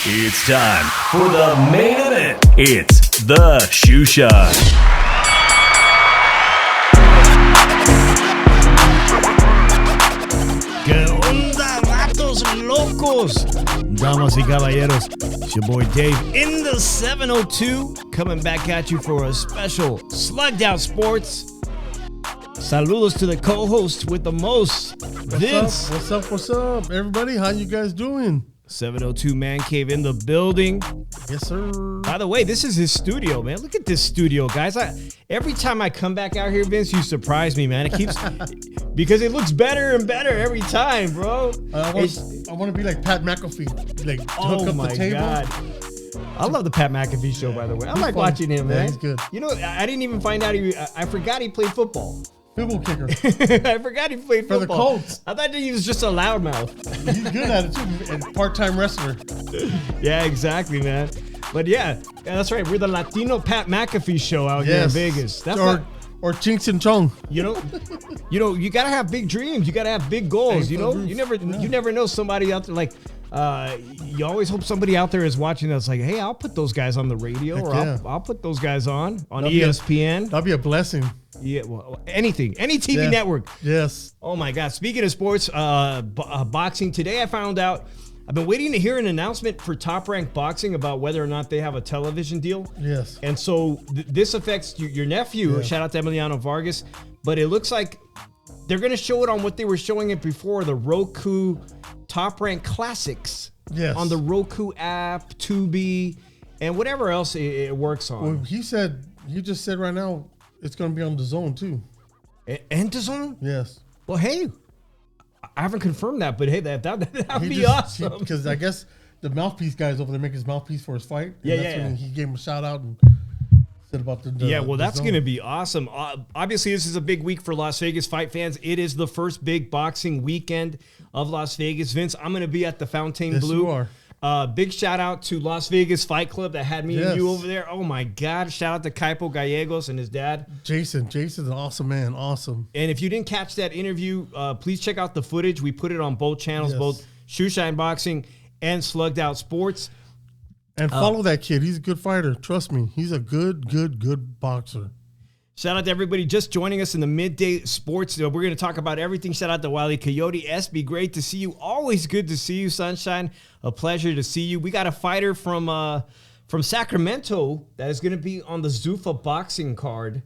It's time for the main event. It's the Shoe Shine. ¿Qué onda, vatos locos? Damas y caballeros, it's your boy Dave in the 702, coming back at you for a special Slugged Out Sports. Saludos to the co-host with the most, Vince. What's up, everybody? How you guys doing? 702 Man Cave in the building. Yes, sir. By the way, this is his studio, man. Look at this studio, guys. Every time I come back out here, Vince, you surprise me, man. It keeps because it looks better and better every time, bro. I want to be like Pat McAfee, like hook up my the table. God. I love the Pat McAfee show, by the way. I like watching him, man. Yeah, he's good. You know, I didn't even find out I forgot he played football. Field goal kicker. I forgot he played football. For the Colts. I thought he was just a loudmouth. He's good at it too, and part-time wrestler. Yeah, exactly, man. But yeah, that's right. We're the Latino Pat McAfee show out here in Vegas. That's or Chinks and Chong. You know, you gotta have big dreams. You gotta have big goals. You never know somebody out there like. You always hope somebody out there is watching that's like, hey, I'll put those guys on the radio, I'll put those guys on ESPN. That'll be a blessing. Yeah, well, any TV network. Yes. Oh my God. Speaking of sports, boxing today, I found out. I've been waiting to hear an announcement for Top Rank Boxing about whether or not they have a television deal. Yes. And so this affects your nephew. Yeah. Shout out to Emiliano Vargas. But it looks like they're going to show it on what they were showing it before, the Roku Top Rank Classics. Yes. On the Roku app, Tubi, and whatever else it works on. Well, he just said right now it's going to be on the Zone too. And the Zone? Yes. Well, hey, I haven't confirmed that, but hey, that'd be awesome. Because I guess the mouthpiece guys over there make his mouthpiece for his fight. When he gave him a shout out and said about the that's going to be awesome. Obviously, this is a big week for Las Vegas fight fans. It is the first big boxing weekend of Las Vegas. Vince, I'm going to be at the Fontainebleau. Yes, you are. Big shout out to Las Vegas Fight Club that had me and you over there. Oh my God. Shout out to Kaipo Gallegos and his dad. Jason's an awesome man. Awesome. And if you didn't catch that interview, please check out the footage. We put it on both channels, both Shoe Shine Boxing and Slugged Out Sports. And follow that kid. He's a good fighter. Trust me. He's a good boxer. Shout out to everybody just joining us in the midday sports. We're going to talk about everything. Shout out to Wile Coyote. SB, great to see you. Always good to see you, Sunshine. A pleasure to see you. We got a fighter from Sacramento that is going to be on the Zuffa boxing card.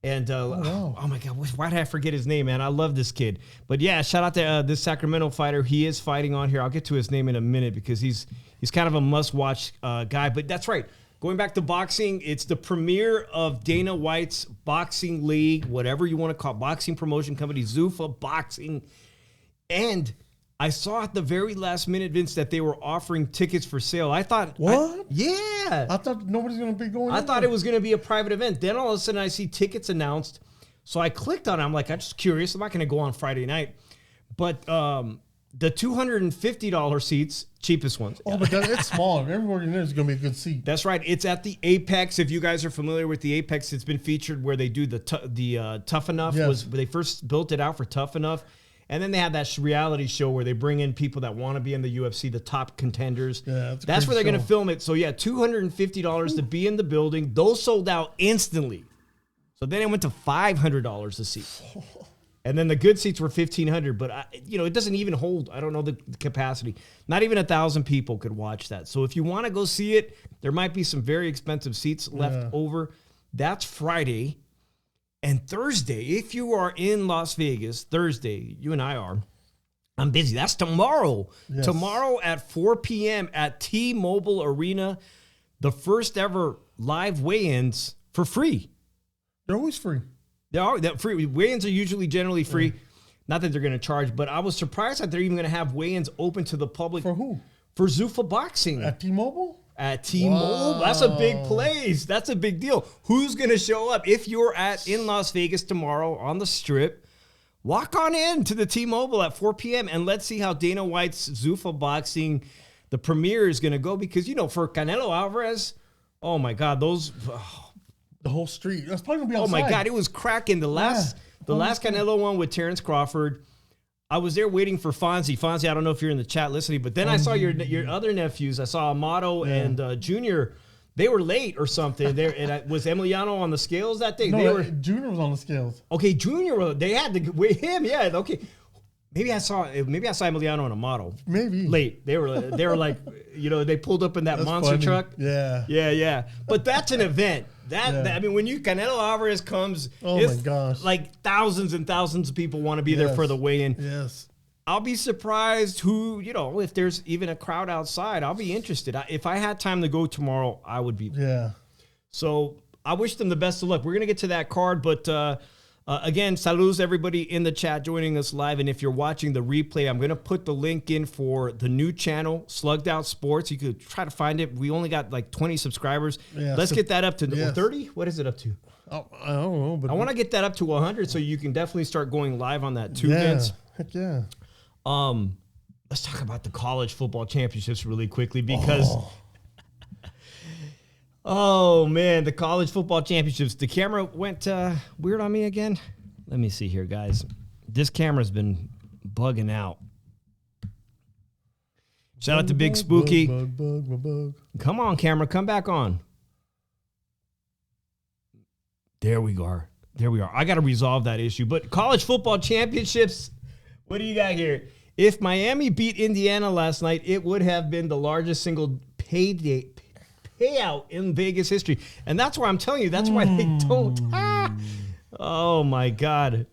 And, oh my God, why did I forget his name, man? I love this kid. But yeah, shout out to this Sacramento fighter. He is fighting on here. I'll get to his name in a minute because he's kind of a must-watch guy. But that's right. Going back to boxing, it's the premiere of Dana White's boxing league, whatever you want to call it, boxing promotion company, Zuffa Boxing. And I saw at the very last minute, Vince, that they were offering tickets for sale. I thought, what? I thought nobody's going to be going. I thought it was going to be a private event. Then all of a sudden I see tickets announced. So I clicked on it. I'm like, I'm just curious. I'm not going to go on Friday night. But the $250 seats, cheapest ones. Oh, but it's small. Everywhere in there is going to be a good seat. That's right. It's at the Apex. If you guys are familiar with the Apex, it's been featured where they do the Tough Enough. Yes. They first built it out for Tough Enough. And then they have that reality show where they bring in people that want to be in the UFC, the top contenders. Yeah, that's where they're going to film it. So, yeah, $250 to be in the building. Those sold out instantly. So then it went to $500 a seat. And then the good seats were $1,500, but it doesn't even hold. I don't know the capacity. Not even 1,000 people could watch that. So if you want to go see it, there might be some very expensive seats left over. That's Friday. And Thursday, if you are in Las Vegas, Thursday, you and I are, I'm busy. That's tomorrow. Yes. Tomorrow at 4 p.m. at T-Mobile Arena, the first ever live weigh-ins for free. They're always free. They are free. Weigh-ins are usually generally free. Not that they're going to charge, but I was surprised that they're even going to have weigh-ins open to the public. For who? For Zuffa Boxing. At T-Mobile? At T-Mobile. Wow. That's a big place. That's a big deal. Who's going to show up? If you're in Las Vegas tomorrow on the Strip, walk on in to the T-Mobile at 4 p.m. and let's see how Dana White's Zuffa Boxing, the premiere is going to go. Because, for Canelo Alvarez, oh my God, those... The whole street. That's probably going to be outside. Oh my God, it was cracking. The last Canelo one with Terrence Crawford. I was there waiting for Fonzie. Fonzie, I don't know if you're in the chat listening, but then I saw your other nephews. I saw Amato and Junior. They were late or something. Was Emiliano on the scales that day? No, Junior was on the scales. Okay, Junior. They had to weigh him. Yeah. Okay. Maybe I saw Emiliano and Amato. Maybe late. They were like, they pulled up in that monster funny. truck. Yeah. But that's an event. I mean, when Canelo Alvarez comes, oh my gosh, like thousands and thousands of people want to be there for the weigh-in. Yes. I'll be surprised if there's even a crowd outside. I'll be interested. If I had time to go tomorrow, I would be. Yeah. So I wish them the best of luck. We're going to get to that card, but again, saludos everybody in the chat joining us live. And if you're watching the replay, I'm going to put the link in for the new channel, Slugged Out Sports. You could try to find it. We only got like 20 subscribers. Yeah, let's get that up to 30. What is it up to? Oh, I don't know. But I want to get that up to 100 so you can definitely start going live on that too, Vince. Heck yeah. Let's talk about the college football championships really quickly because oh man, the college football championships. The camera went weird on me again. Let me see here, guys. This camera's been bugging out. Shout out to Big Spooky. Bug. Come on, camera, come back on. There we are. I got to resolve that issue. But college football championships, what do you got here? If Miami beat Indiana last night, it would have been the largest single payout in Vegas history. And that's why I'm telling you, that's why they don't. Oh, my God.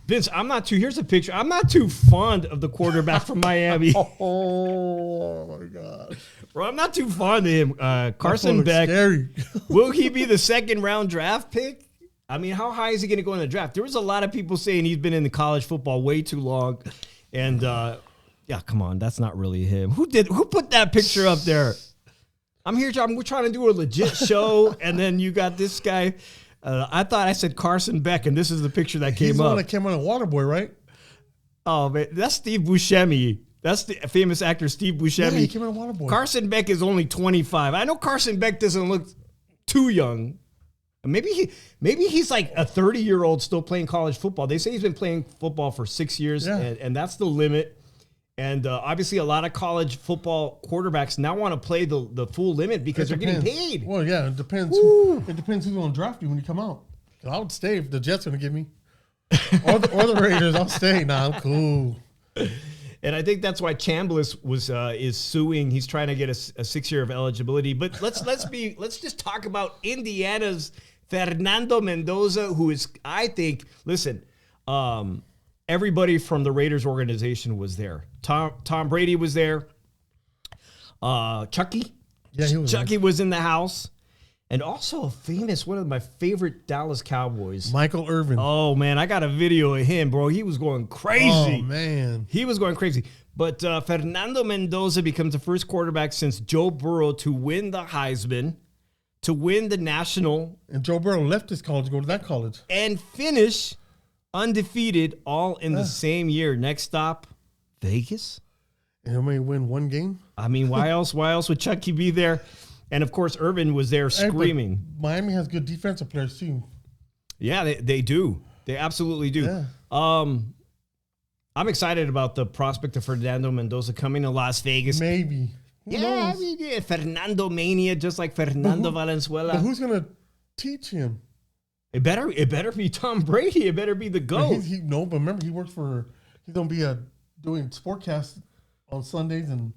Vince, here's a picture. I'm not too fond of the quarterback from Miami. Oh, my God. Bro, I'm not too fond of him. Carson Beck. Scary. Will he be the second-round draft pick? I mean, how high is he going to go in the draft? There was a lot of people saying he's been in the college football way too long. And, come on, that's not really him. Who put that picture up there? We're trying to do a legit show, and then you got this guy. I thought I said Carson Beck, and this is the picture that came up. He's the one that came on Waterboy, right? Oh, man, that's Steve Buscemi. That's the famous actor Steve Buscemi. Yeah, he came on Waterboy. Carson Beck is only 25. I know Carson Beck doesn't look too young. Maybe he's like a 30-year-old still playing college football. They say he's been playing football for 6 years, and that's the limit. And obviously, a lot of college football quarterbacks now want to play the full limit because they're getting paid. Well, yeah, it depends. It depends who's going to draft you when you come out. I would stay if the Jets going to get me, or the Raiders. I'll stay. Nah, I'm cool. And I think that's why Chambliss is suing. He's trying to get a 6 year of eligibility. But let's just talk about Indiana's Fernando Mendoza, who is, I think, listen, everybody from the Raiders organization was there. Tom Brady was there. Chucky. Yeah, he was. Chucky was in the house. And also one of my favorite Dallas Cowboys. Michael Irvin. Oh, man, I got a video of him, bro. He was going crazy. Oh, man. He was going crazy. But Fernando Mendoza becomes the first quarterback since Joe Burrow to win the Heisman, to win the National. And Joe Burrow left his college to go to that college. And finish undefeated all in the same year. Next stop, Vegas. And he may win one game. I mean, why else would Chucky be there? And, of course, Urban was there screaming. Miami has good defensive players, too. Yeah, they do. They absolutely do. Yeah. I'm excited about the prospect of Fernando Mendoza coming to Las Vegas. Maybe. Who knows? I mean, Fernando Mania, just like Fernando Valenzuela. But who's going to teach him? It better be Tom Brady. It better be the GOAT. But remember, he's going to be doing sportcasts on Sundays and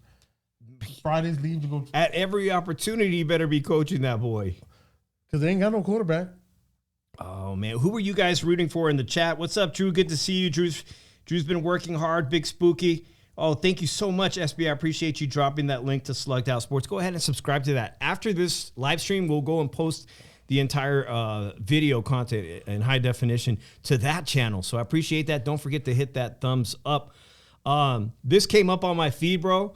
Fridays, leave to go. At every opportunity, you better be coaching that boy. Because they ain't got no quarterback. Oh, man. Who were you guys rooting for in the chat? What's up, Drew? Good to see you. Drew's been working hard. Big Spooky. Oh, thank you so much, SB. I appreciate you dropping that link to Slugged Out Sports. Go ahead and subscribe to that. After this live stream, we'll go and post the entire video content in high definition to that channel. So I appreciate that. Don't forget to hit that thumbs up. This came up on my feed, bro.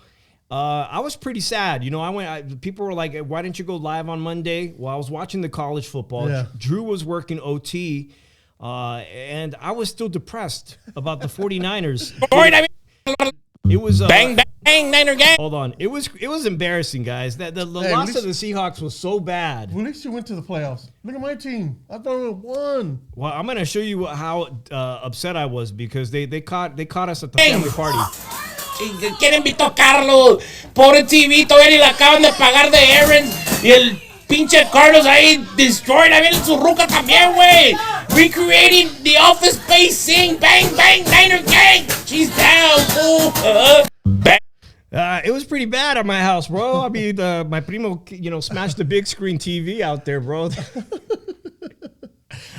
I was pretty sad. You know, people were like, why didn't you go live on Monday? Well, I was watching the college football. Yeah. Drew was working OT, and I was still depressed about the 49ers. It was bang, bang. Niner gang. Hold on. It was embarrassing, guys. That the loss of the Seahawks was so bad. Well, at least you went to the playoffs. Look at my team. I thought we won. Well, I'm gonna show you how upset I was because they caught us at the family party. Quieren invitó a Carlos. Pobre TV, todavía ni le acaban de pagar de Aaron. Y el pinche Carlos ahí destroyed. Ahí viene su ruca también, güey. Recreating the office space. Sing, bang, bang, Niner gang. She's down, fool. Bang. It was pretty bad at my house, bro. I mean, my primo, smashed the big screen TV out there, bro.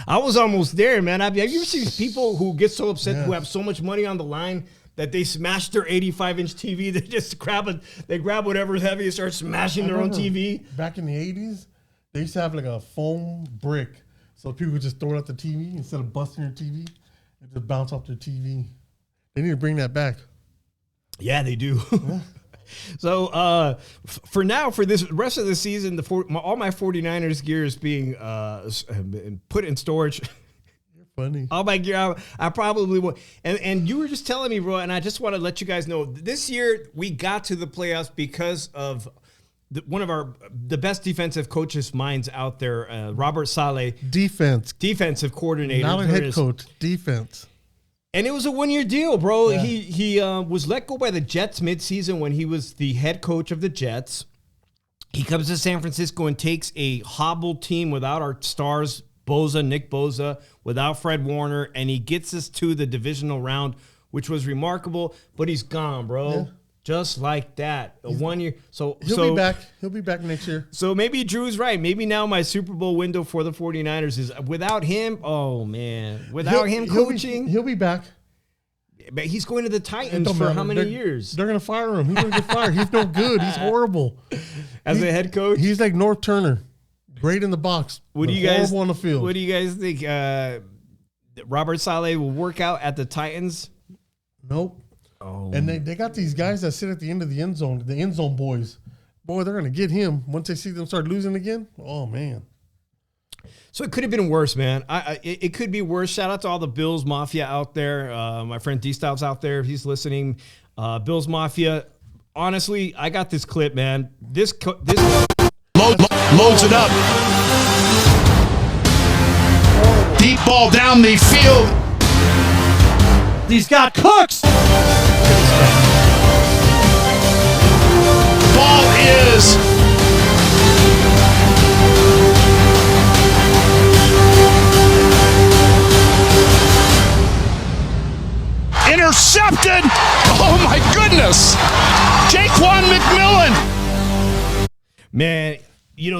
I was almost there, man. Have you ever seen people who get so upset who have so much money on the line that they smash their 85-inch TV? They just grab whatever's heavy and start smashing their own TV. Back in the 80s, they used to have like a foam brick. So people would just throw it at the TV instead of busting your TV. It just bounce off their TV. They need to bring that back. Yeah, they do. So for now, for this rest of the season, all my 49ers gear is being put in storage. You're funny. All my gear, I probably will. And you were just telling me, bro, and I just want to let you guys know, this year we got to the playoffs because of one of the best defensive coaches minds out there, Robert Saleh. Defensive coordinator. Not a head coach, defense. And it was a one-year deal, bro. Yeah. He was let go by the Jets midseason when he was the head coach of the Jets. He comes to San Francisco and takes a hobbled team without our stars, Nick Bosa, without Fred Warner, and he gets us to the divisional round, which was remarkable. But he's gone, bro. Yeah. Just like that. A 1 year. So he'll be back. He'll be back next year. So maybe Drew's right. Maybe now my Super Bowl window for the 49ers is without him. Oh, man. Without him coaching. He'll be back. But he's going to the Titans for how many years? They're going to fire him. He's going to get fired. He's no good. He's horrible. As a head coach? He's like North Turner. Great in the box. What do you guys on the field. What do you guys think? Robert Saleh will work out at the Titans? Nope. Oh. And they got these guys that sit at the end of the end zone boys. Boy, they're going to get him once they see them start losing again. Oh, man. So it could have been worse, man. It could be worse. Shout out to all the Bills Mafia out there. My friend D-Styles out there, if he's listening. Bills Mafia. Honestly, I got this clip, man. This loads it up. Deep ball down the field. He's got Cooks. Ball is intercepted. Oh my goodness. Jaquan McMillan. Man,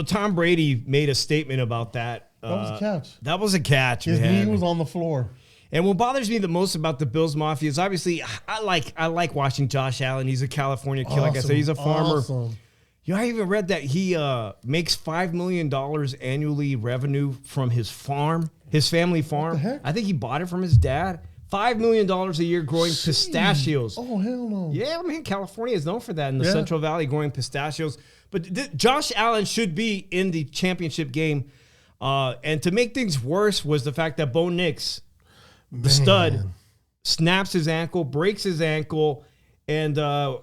Tom Brady made a statement about that. That was a catch. That was a catch, His man. knee was on the floor. And what bothers me the most about the Bills Mafia is obviously I like watching Josh Allen. He's a California kid. Like I said, he's a farmer. Awesome. I even read that he makes $5 million annually revenue from his farm, his family farm. What the heck? I think he bought it from his dad. $5 million a year growing pistachios. Oh, hell no. Yeah, man, California is known for that in the Central Valley, growing pistachios. But Josh Allen should be in the championship game. And to make things worse was the fact that Bo Nix, the stud, snaps his ankle, breaks his ankle, and we're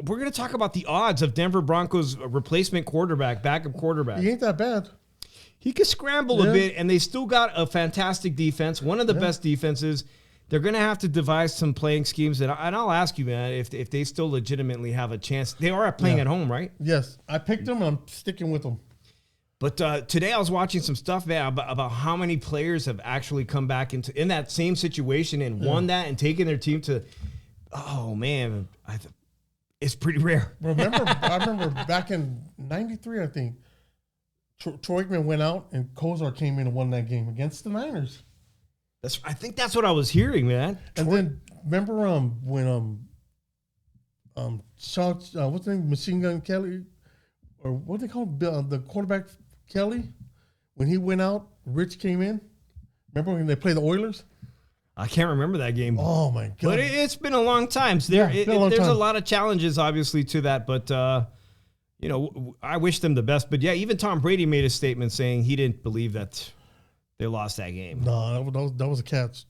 going to talk about the odds of Denver Broncos replacement quarterback, backup quarterback. He ain't that bad. He could scramble a bit, and they still got a fantastic defense, one of the best defenses. They're going to have to devise some playing schemes, and I'll ask you, man, if they still legitimately have a chance. They are playing at home, right? Yes. I picked them, and I'm sticking with them. But today I was watching some stuff, man, about how many players have actually come back in that same situation and won that and taken their team to. Oh man, it's pretty rare. I remember back in '93, I think Troy Aikman went out and Kozar came in and won that game against the Niners. I think that's what I was hearing, man. And then remember when what's the name, Machine Gun Kelly, or what they call the quarterback Kelly, when he went out, Rich came in. Remember when they played the Oilers? I can't remember that game. Oh my god! But it's been a long time. So there's a lot of challenges, obviously, to that. But I wish them the best. But yeah, even Tom Brady made a statement saying he didn't believe that they lost that game. No, that was a catch.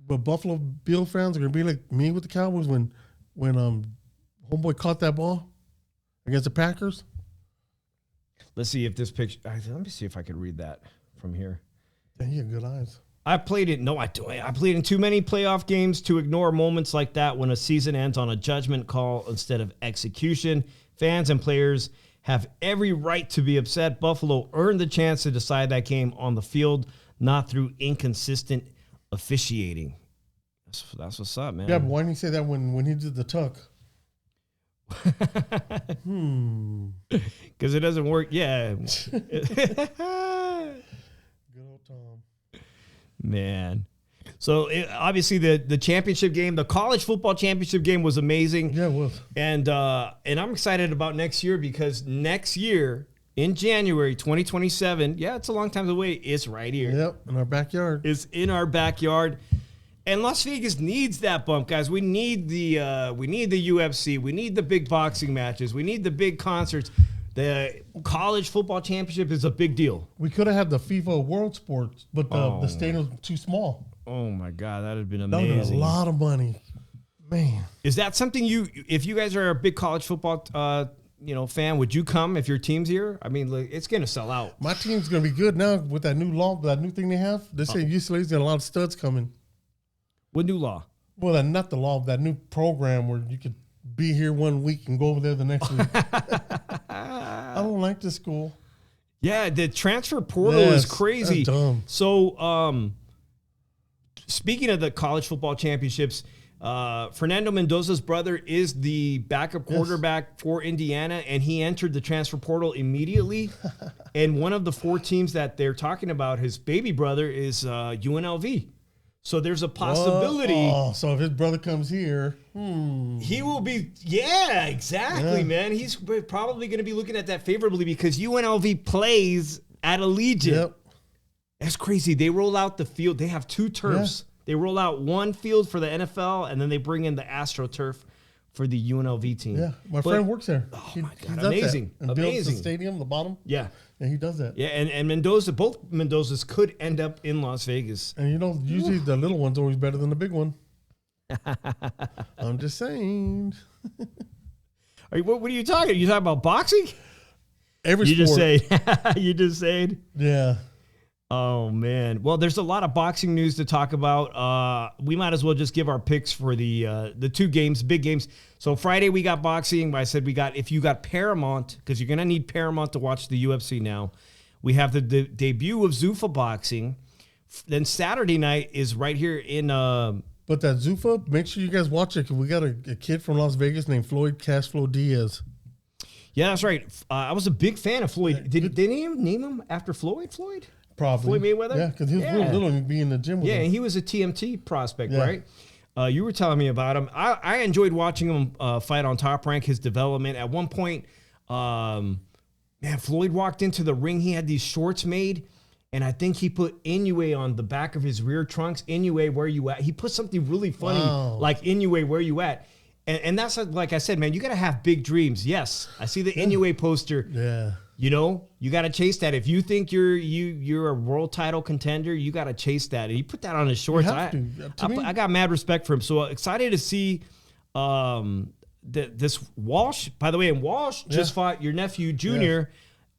But Buffalo Bill fans are gonna be like me with the Cowboys when Homeboy caught that ball against the Packers. Let's see if this picture. Let me see if I could read that from here. Yeah, he had good eyes. I played it. No, I played in too many playoff games to ignore moments like that when a season ends on a judgment call instead of execution. Fans and players have every right to be upset. Buffalo earned the chance to decide that game on the field, not through inconsistent officiating. That's what's up, man. Yeah, but why didn't he say that when he did the tuck? Because it doesn't work. Yeah. Good old Tom. Man. So obviously the championship game, the college football championship game was amazing. Yeah, it was. And I'm excited about next year because next year in January 2027, yeah, it's a long time away. It's right here. Yep, in our backyard. It's in our backyard. And Las Vegas needs that bump, guys. We need the UFC. We need the big boxing matches. We need the big concerts. The college football championship is a big deal. We could have had the FIFA World Sports, but the stadium was too small. Oh my God, that'd have been That amazing. was a lot of money, man. Is that something if you guys are a big college football, fan, would you come if your team's here? I mean, like, it's gonna sell out. My team's gonna be good now with that new law, that new thing they have. They say UCLA's got a lot of studs coming. What new law? Well, not the law, that new program where you could be here 1 week and go over there the next week. I don't like this school. Yeah, the transfer portal is crazy. That's dumb. So, speaking of the college football championships, Fernando Mendoza's brother is the backup quarterback for Indiana, and he entered the transfer portal immediately. And one of the 4 teams that they're talking about, his baby brother, is UNLV. So there's a possibility. Oh, so if his brother comes here, he will be. Yeah, exactly, man. He's probably going to be looking at that favorably because UNLV plays at Allegiant. Yep. That's crazy. They roll out the field. They have 2 turfs. Yeah. They roll out one field for the NFL, and then they bring in the AstroTurf for the UNLV team. Yeah, my friend works there. Oh, my God. Amazing. And builds the stadium, the bottom. Yeah. And he does that. Yeah, and Mendoza, both Mendozas could end up in Las Vegas. And usually the little one's always better than the big one. I'm just saying. What are you talking? You talking about boxing? Every you sport. You just said. Yeah. Oh, man. Well, there's a lot of boxing news to talk about. We might as well just give our picks for the 2 games, big games. So Friday we got boxing. I said if you got Paramount, because you're going to need Paramount to watch the UFC now. We have the debut of Zuffa boxing. Then Saturday night is right here in... But that Zuffa, make sure you guys watch it, because we got a kid from Las Vegas named Floyd Cashflow Diaz. Yeah, that's right. I was a big fan of Floyd. Did they name him after Floyd? Probably. Floyd Mayweather? Yeah, because he was real little and he'd be in the gym with him. Yeah, and he was a TMT prospect, right? You were telling me about him. I enjoyed watching him fight on Top Rank, his development. At one point, Floyd walked into the ring. He had these shorts made, and I think he put Inoue on the back of his rear trunks. Inoue, where you at? He put something really funny, like Inoue, where you at? And that's like I said, man, you got to have big dreams. Yes, I see the Inoue poster. Yeah. You got to chase that. If you think you're a world title contender, you got to chase that. And he put that on his shorts. I got mad respect for him. So excited to see this Walsh. By the way, and Walsh just fought your nephew Junior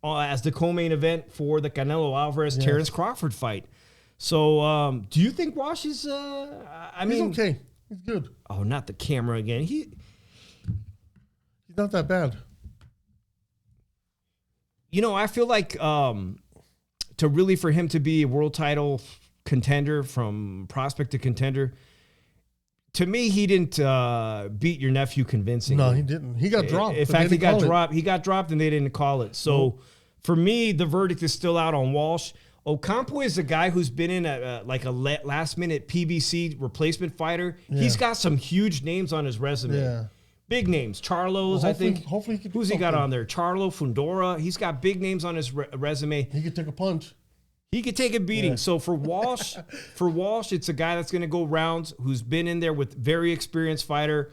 as the co-main event for the Canelo Alvarez Terrence Crawford fight. So do you think Walsh is? He's okay. He's good. Oh, not the camera again. He's not that bad. I feel like for him to be a world title contender from prospect to contender, to me, he didn't beat your nephew convincingly. No, he didn't. He got dropped. In fact, he got dropped. He got dropped and they didn't call it. So for me, the verdict is still out on Walsh. Ocampo is a guy who's been in a last-minute PBC replacement fighter. Yeah. He's got some huge names on his resume. Yeah. Big names. Charlo's, I think. Hopefully he who's he got on there? Charlo, Fundora. He's got big names on his resume. He could take a punch. He could take a beating. Yeah. So for Walsh, it's a guy that's going to go rounds, who's been in there with very experienced fighter,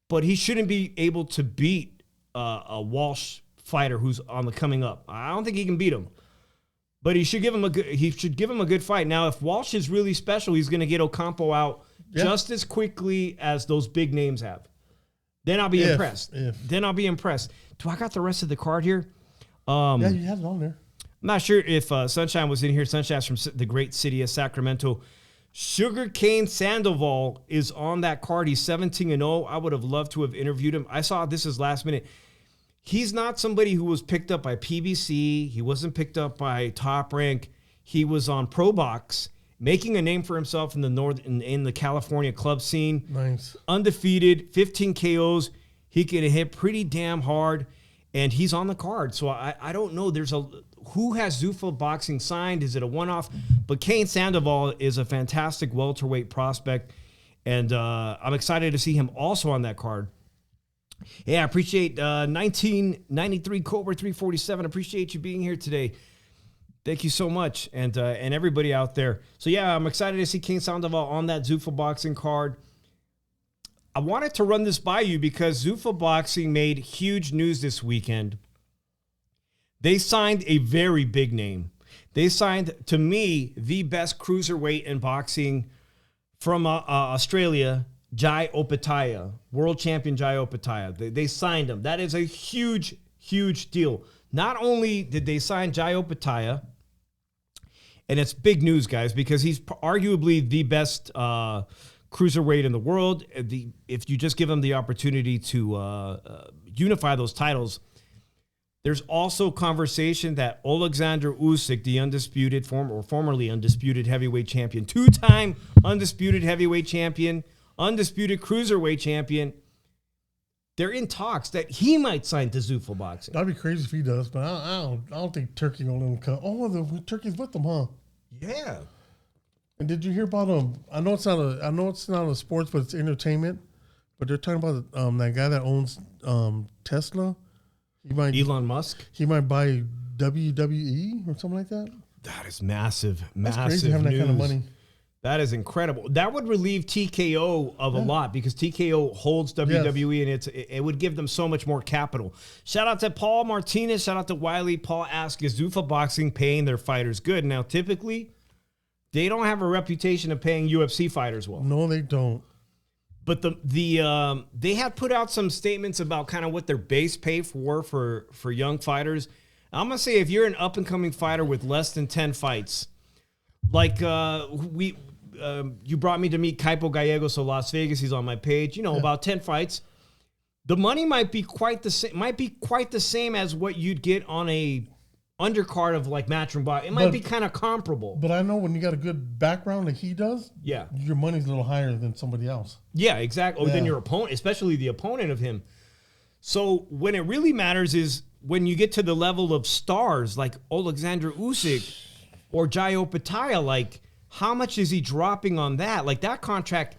but he shouldn't be able to beat a Walsh fighter who's on the coming up. I don't think he can beat him. But he should give him a good fight. Now, if Walsh is really special, he's going to get Ocampo out just as quickly as those big names have. then I'll be impressed. If. Then I'll be impressed. Do I got the rest of the card here? Yeah, you have it on there. I'm not sure if Sunshine was in here. Sunshine's from the great city of Sacramento. Sugarcane Sandoval is on that card. He's 17-0. I would have loved to have interviewed him. I saw this is last minute. He's not somebody who was picked up by PBC. He wasn't picked up by Top Rank. He was on Pro Box, making a name for himself in the in the California club scene. Nice. Undefeated, 15 KOs. He can hit pretty damn hard, and he's on the card. So I don't know. Who has Zuffa Boxing signed? Is it a one-off? But Kane Sandoval is a fantastic welterweight prospect, and I'm excited to see him also on that card. Yeah, I appreciate 1993 Cobra 347. Appreciate you being here today. Thank you so much, and everybody out there. So yeah, I'm excited to see Kane Sandoval on that Zuffa Boxing card. I wanted to run this by you because Zuffa Boxing made huge news this weekend. They signed a very big name. They signed, to me, the best cruiserweight in boxing from Australia, Jai Opetaia, world champion Jai Opetaia. They signed him. That is a huge, huge deal. Not only did they sign Jai Opetaia, and it's big news, guys, because he's arguably the best cruiserweight in the world. If you just give him the opportunity to unify those titles. There's also conversation that Alexander Usyk, the undisputed formerly undisputed heavyweight champion, two-time undisputed heavyweight champion, undisputed cruiserweight champion, they're in talks that he might sign to Zuffa Boxing. That'd be crazy if he does, but I don't think Turkey gonna let him come. Oh, the Turkey's with them, huh? Yeah. And did you hear about I know it's not a sports, but it's entertainment. But they're talking about that guy that owns Tesla. Elon Musk? He might buy WWE or something like that. That is massive, That's massive crazy having news. that kind of money. That is incredible. That would relieve TKO of a lot because TKO holds WWE and it would give them so much more capital. Shout out to Paul Martinez. Shout out to Wiley. Paul asks, is Zuffa Boxing paying their fighters good? Now, typically, they don't have a reputation of paying UFC fighters well. No, they don't. But they have put out some statements about kind of what their base pay for young fighters. I'm going to say if you're an up-and-coming fighter with less than 10 fights, like you brought me to meet Kaipo Gallegos of Las Vegas. He's on my page. About 10 fights. The money might be quite the same as what you'd get on a undercard of like Matchroom Box. It might be kind of comparable. But I know when you got a good background like he does, your money's a little higher than somebody else. Yeah, exactly. Or than your opponent, especially the opponent of him. So when it really matters is when you get to the level of stars like Alexander Usyk or Jai Opetaia, like how much is he dropping on that? Like that contract.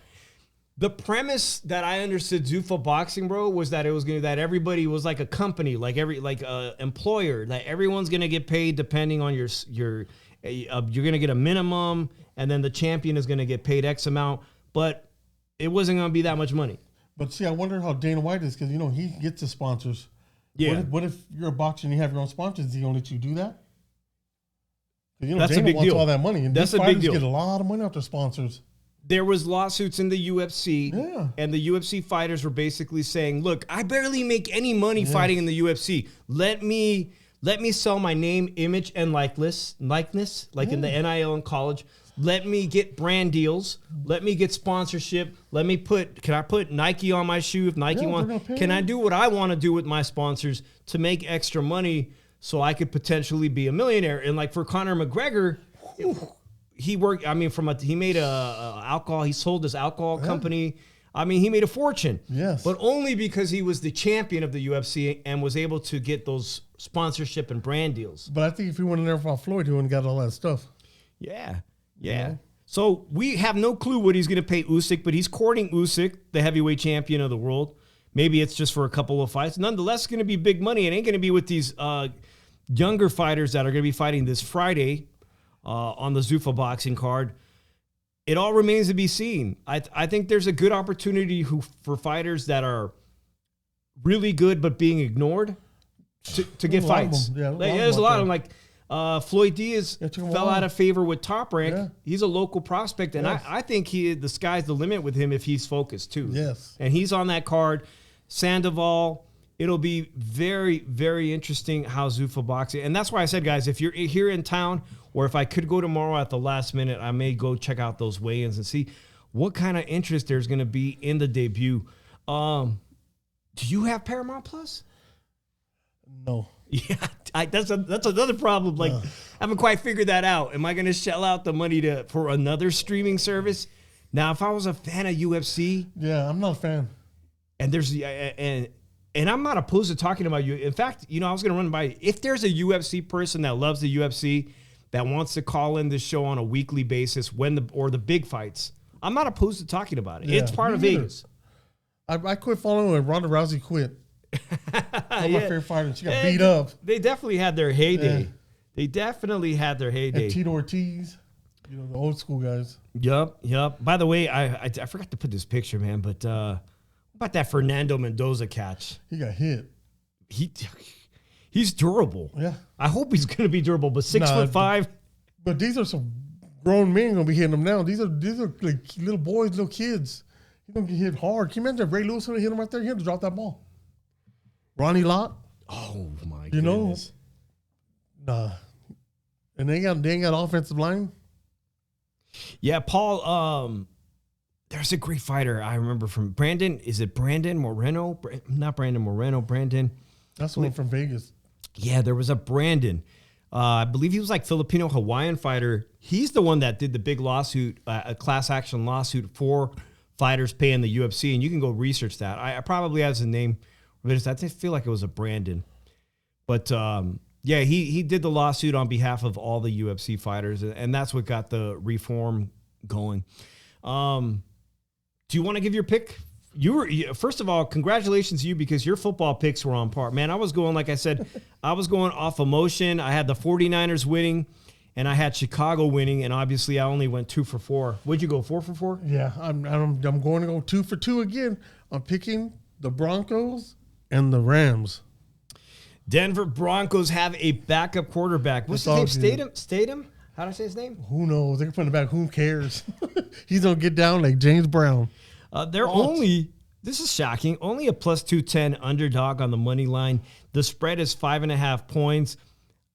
The premise that I understood Zuffa Boxing, bro, was that it was that everybody was like a company, like employer, that everyone's gonna get paid depending on you're gonna get a minimum, and then the champion is gonna get paid X amount, but it wasn't gonna be that much money. But see, I wonder how Dana White is because he gets the sponsors. Yeah. What if you're a boxer and you have your own sponsors? Does he gonna let you do that? That's Dana a big wants deal. all that money, and That's these a big fighters deal. get a lot of money off their sponsors. There was lawsuits in the UFC, and the UFC fighters were basically saying, "Look, I barely make any money fighting in the UFC. Let me sell my name, image, and likeness, like in the NIL in college. Let me get brand deals. Let me get sponsorship. Can I put Nike on my shoe if Nike wants? Can I do what I want to do with my sponsors to make extra money so I could potentially be a millionaire?" And like for Conor McGregor. He worked. I mean, he made a alcohol. He sold his alcohol company. I mean, he made a fortune. Yes, but only because he was the champion of the UFC and was able to get those sponsorship and brand deals. But I think if he went in there for Floyd, he wouldn't got all that stuff. Yeah. So we have no clue what he's going to pay Usyk, but he's courting Usyk, the heavyweight champion of the world. Maybe it's just for a couple of fights. Nonetheless, it's going to be big money. It ain't going to be with these younger fighters that are going to be fighting this Friday. On the Zuffa Boxing card. It all remains to be seen. I think there's a good opportunity for fighters that are really good but being ignored to get fights. There's a lot of them. Like Floyd Diaz fell out of favor with Top Rank. Yeah. He's a local prospect, and I think the sky's the limit with him if he's focused too. Yes. And he's on that card. Sandoval. It'll be very, very interesting how Zuffa boxing. And that's why I said, guys, if you're here in town or if I could go tomorrow at the last minute, I may go check out those weigh-ins and see what kind of interest there's going to be in the debut. Do you have Paramount Plus? No. Yeah, that's another problem. Like, I haven't quite figured that out. Am I going to shell out the money for another streaming service? Now, if I was a fan of UFC, Yeah, I'm not a fan. and there's and I'm not opposed to talking about you. In fact, I was going to run by, if there's a UFC person that loves the UFC that wants to call in this show on a weekly basis or the big fights, I'm not opposed to talking about it. Yeah, It's part of me neither. Vegas. I quit following when Ronda Rousey quit. One of my favorite fighters. She got beat up. They definitely had their heyday. Yeah. They definitely had their heyday. And Tito Ortiz, the old school guys. Yup. By the way, I forgot to put this picture, man, but what about that Fernando Mendoza catch? He got hit. He's durable. Yeah. I hope he's going to be durable, but 6'5". But these are some grown men going to be hitting him now. These are like little boys, little kids. He's going to get hit hard. Can you imagine if Ray Lewis would have hit him right there? He had to drop that ball. Ronnie Lott. Oh, my You know? goodness. Nah. And they ain't got offensive line. Yeah, Paul, there's a great fighter I remember from Brandon. Is it Brandon Moreno? Not Brandon Moreno, Brandon. That's the one from Vegas. Yeah, there was a Brandon. I believe he was like Filipino-Hawaiian fighter. He's the one that did the big lawsuit, a class action lawsuit for fighters paying the UFC. And you can go research that. I probably have his name. But I feel like it was a Brandon. But yeah, he did the lawsuit on behalf of all the UFC fighters. And that's what got the reform going. Do you want to give your pick? First of all, congratulations to you because your football picks were on par. Man, I was going, like I said, I was going off emotion. I had the 49ers winning, and I had Chicago winning, and obviously I only went 2 for 4. Would you go 4 for 4? Yeah, I'm going to go 2 for 2 again. I'm picking the Broncos and the Rams. Denver Broncos have a backup quarterback. What's his name? Statham? How do I say his name? Who knows? They can put in the back. Who cares? He's going to get down like James Brown. They're only, this is shocking, only a plus 210 underdog on the money line. The spread is 5.5 points.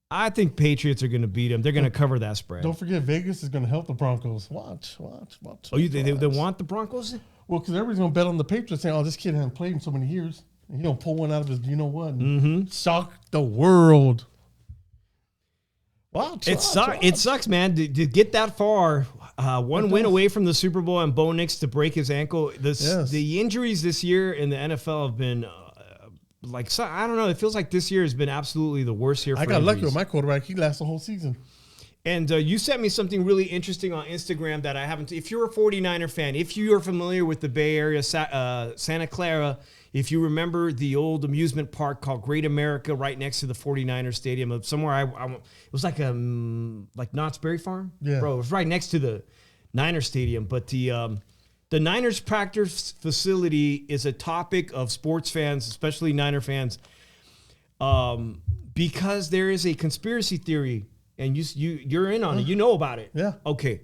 I think Patriots are going to beat them. They're going to cover that spread. Don't forget, Vegas is going to help the Broncos. Watch. Oh, they want the Broncos? Well, because everybody's going to bet on the Patriots saying, oh, this kid hasn't played in so many years. And he don't pull one out of his you-know-what. And shock the world. Watch. It sucks, man, to get that far. One win away from the Super Bowl and Bo Nix to break his ankle. The injuries this year in the NFL have been I don't know. It feels like this year has been absolutely the worst year for I got lucky injuries. with my quarterback. He lasts the whole season. And you sent me something really interesting on Instagram that I haven't. If you're a 49er fan, if you are familiar with the Bay Area, Santa Clara, if you remember the old amusement park called Great America right next to the 49er stadium of somewhere, it was like Knott's Berry Farm? Yeah. Bro, it was right next to the Niner stadium. But the Niners practice facility is a topic of sports fans, especially Niner fans, because there is a conspiracy theory, and you're in on it. You know about it. Yeah. Okay.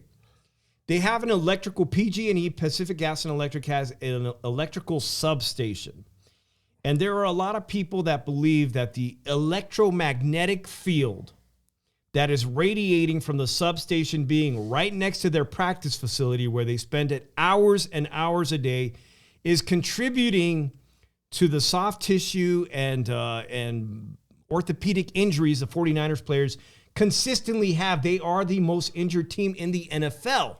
They have an electrical, PG&E, Pacific Gas and Electric has an electrical substation. And there are a lot of people that believe that the electromagnetic field that is radiating from the substation being right next to their practice facility where they spend it hours and hours a day is contributing to the soft tissue and orthopedic injuries the 49ers players consistently have. They are the most injured team in the NFL.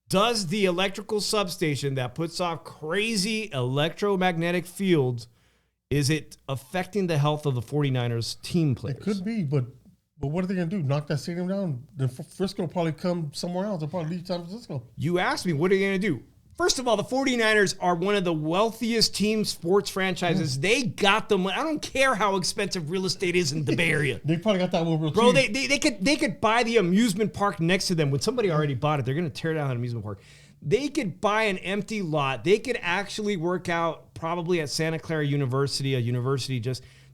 Does the electrical substation that puts off crazy electromagnetic fields, is it affecting the health of the 49ers team players? It could be, but what are they going to do? Knock that stadium down? Then Frisco will probably come somewhere else. They'll probably leave San Francisco. You asked me, what are you going to do? First of all, the 49ers are one of the wealthiest team sports franchises. They got the money. I don't care how expensive real estate is in the Bay Area. They probably got that one real Bro, cheap. they could buy the amusement park next to them. When somebody already bought it, they're going to tear down that amusement park. They could buy an empty lot. They could actually work out probably at Santa Clara University,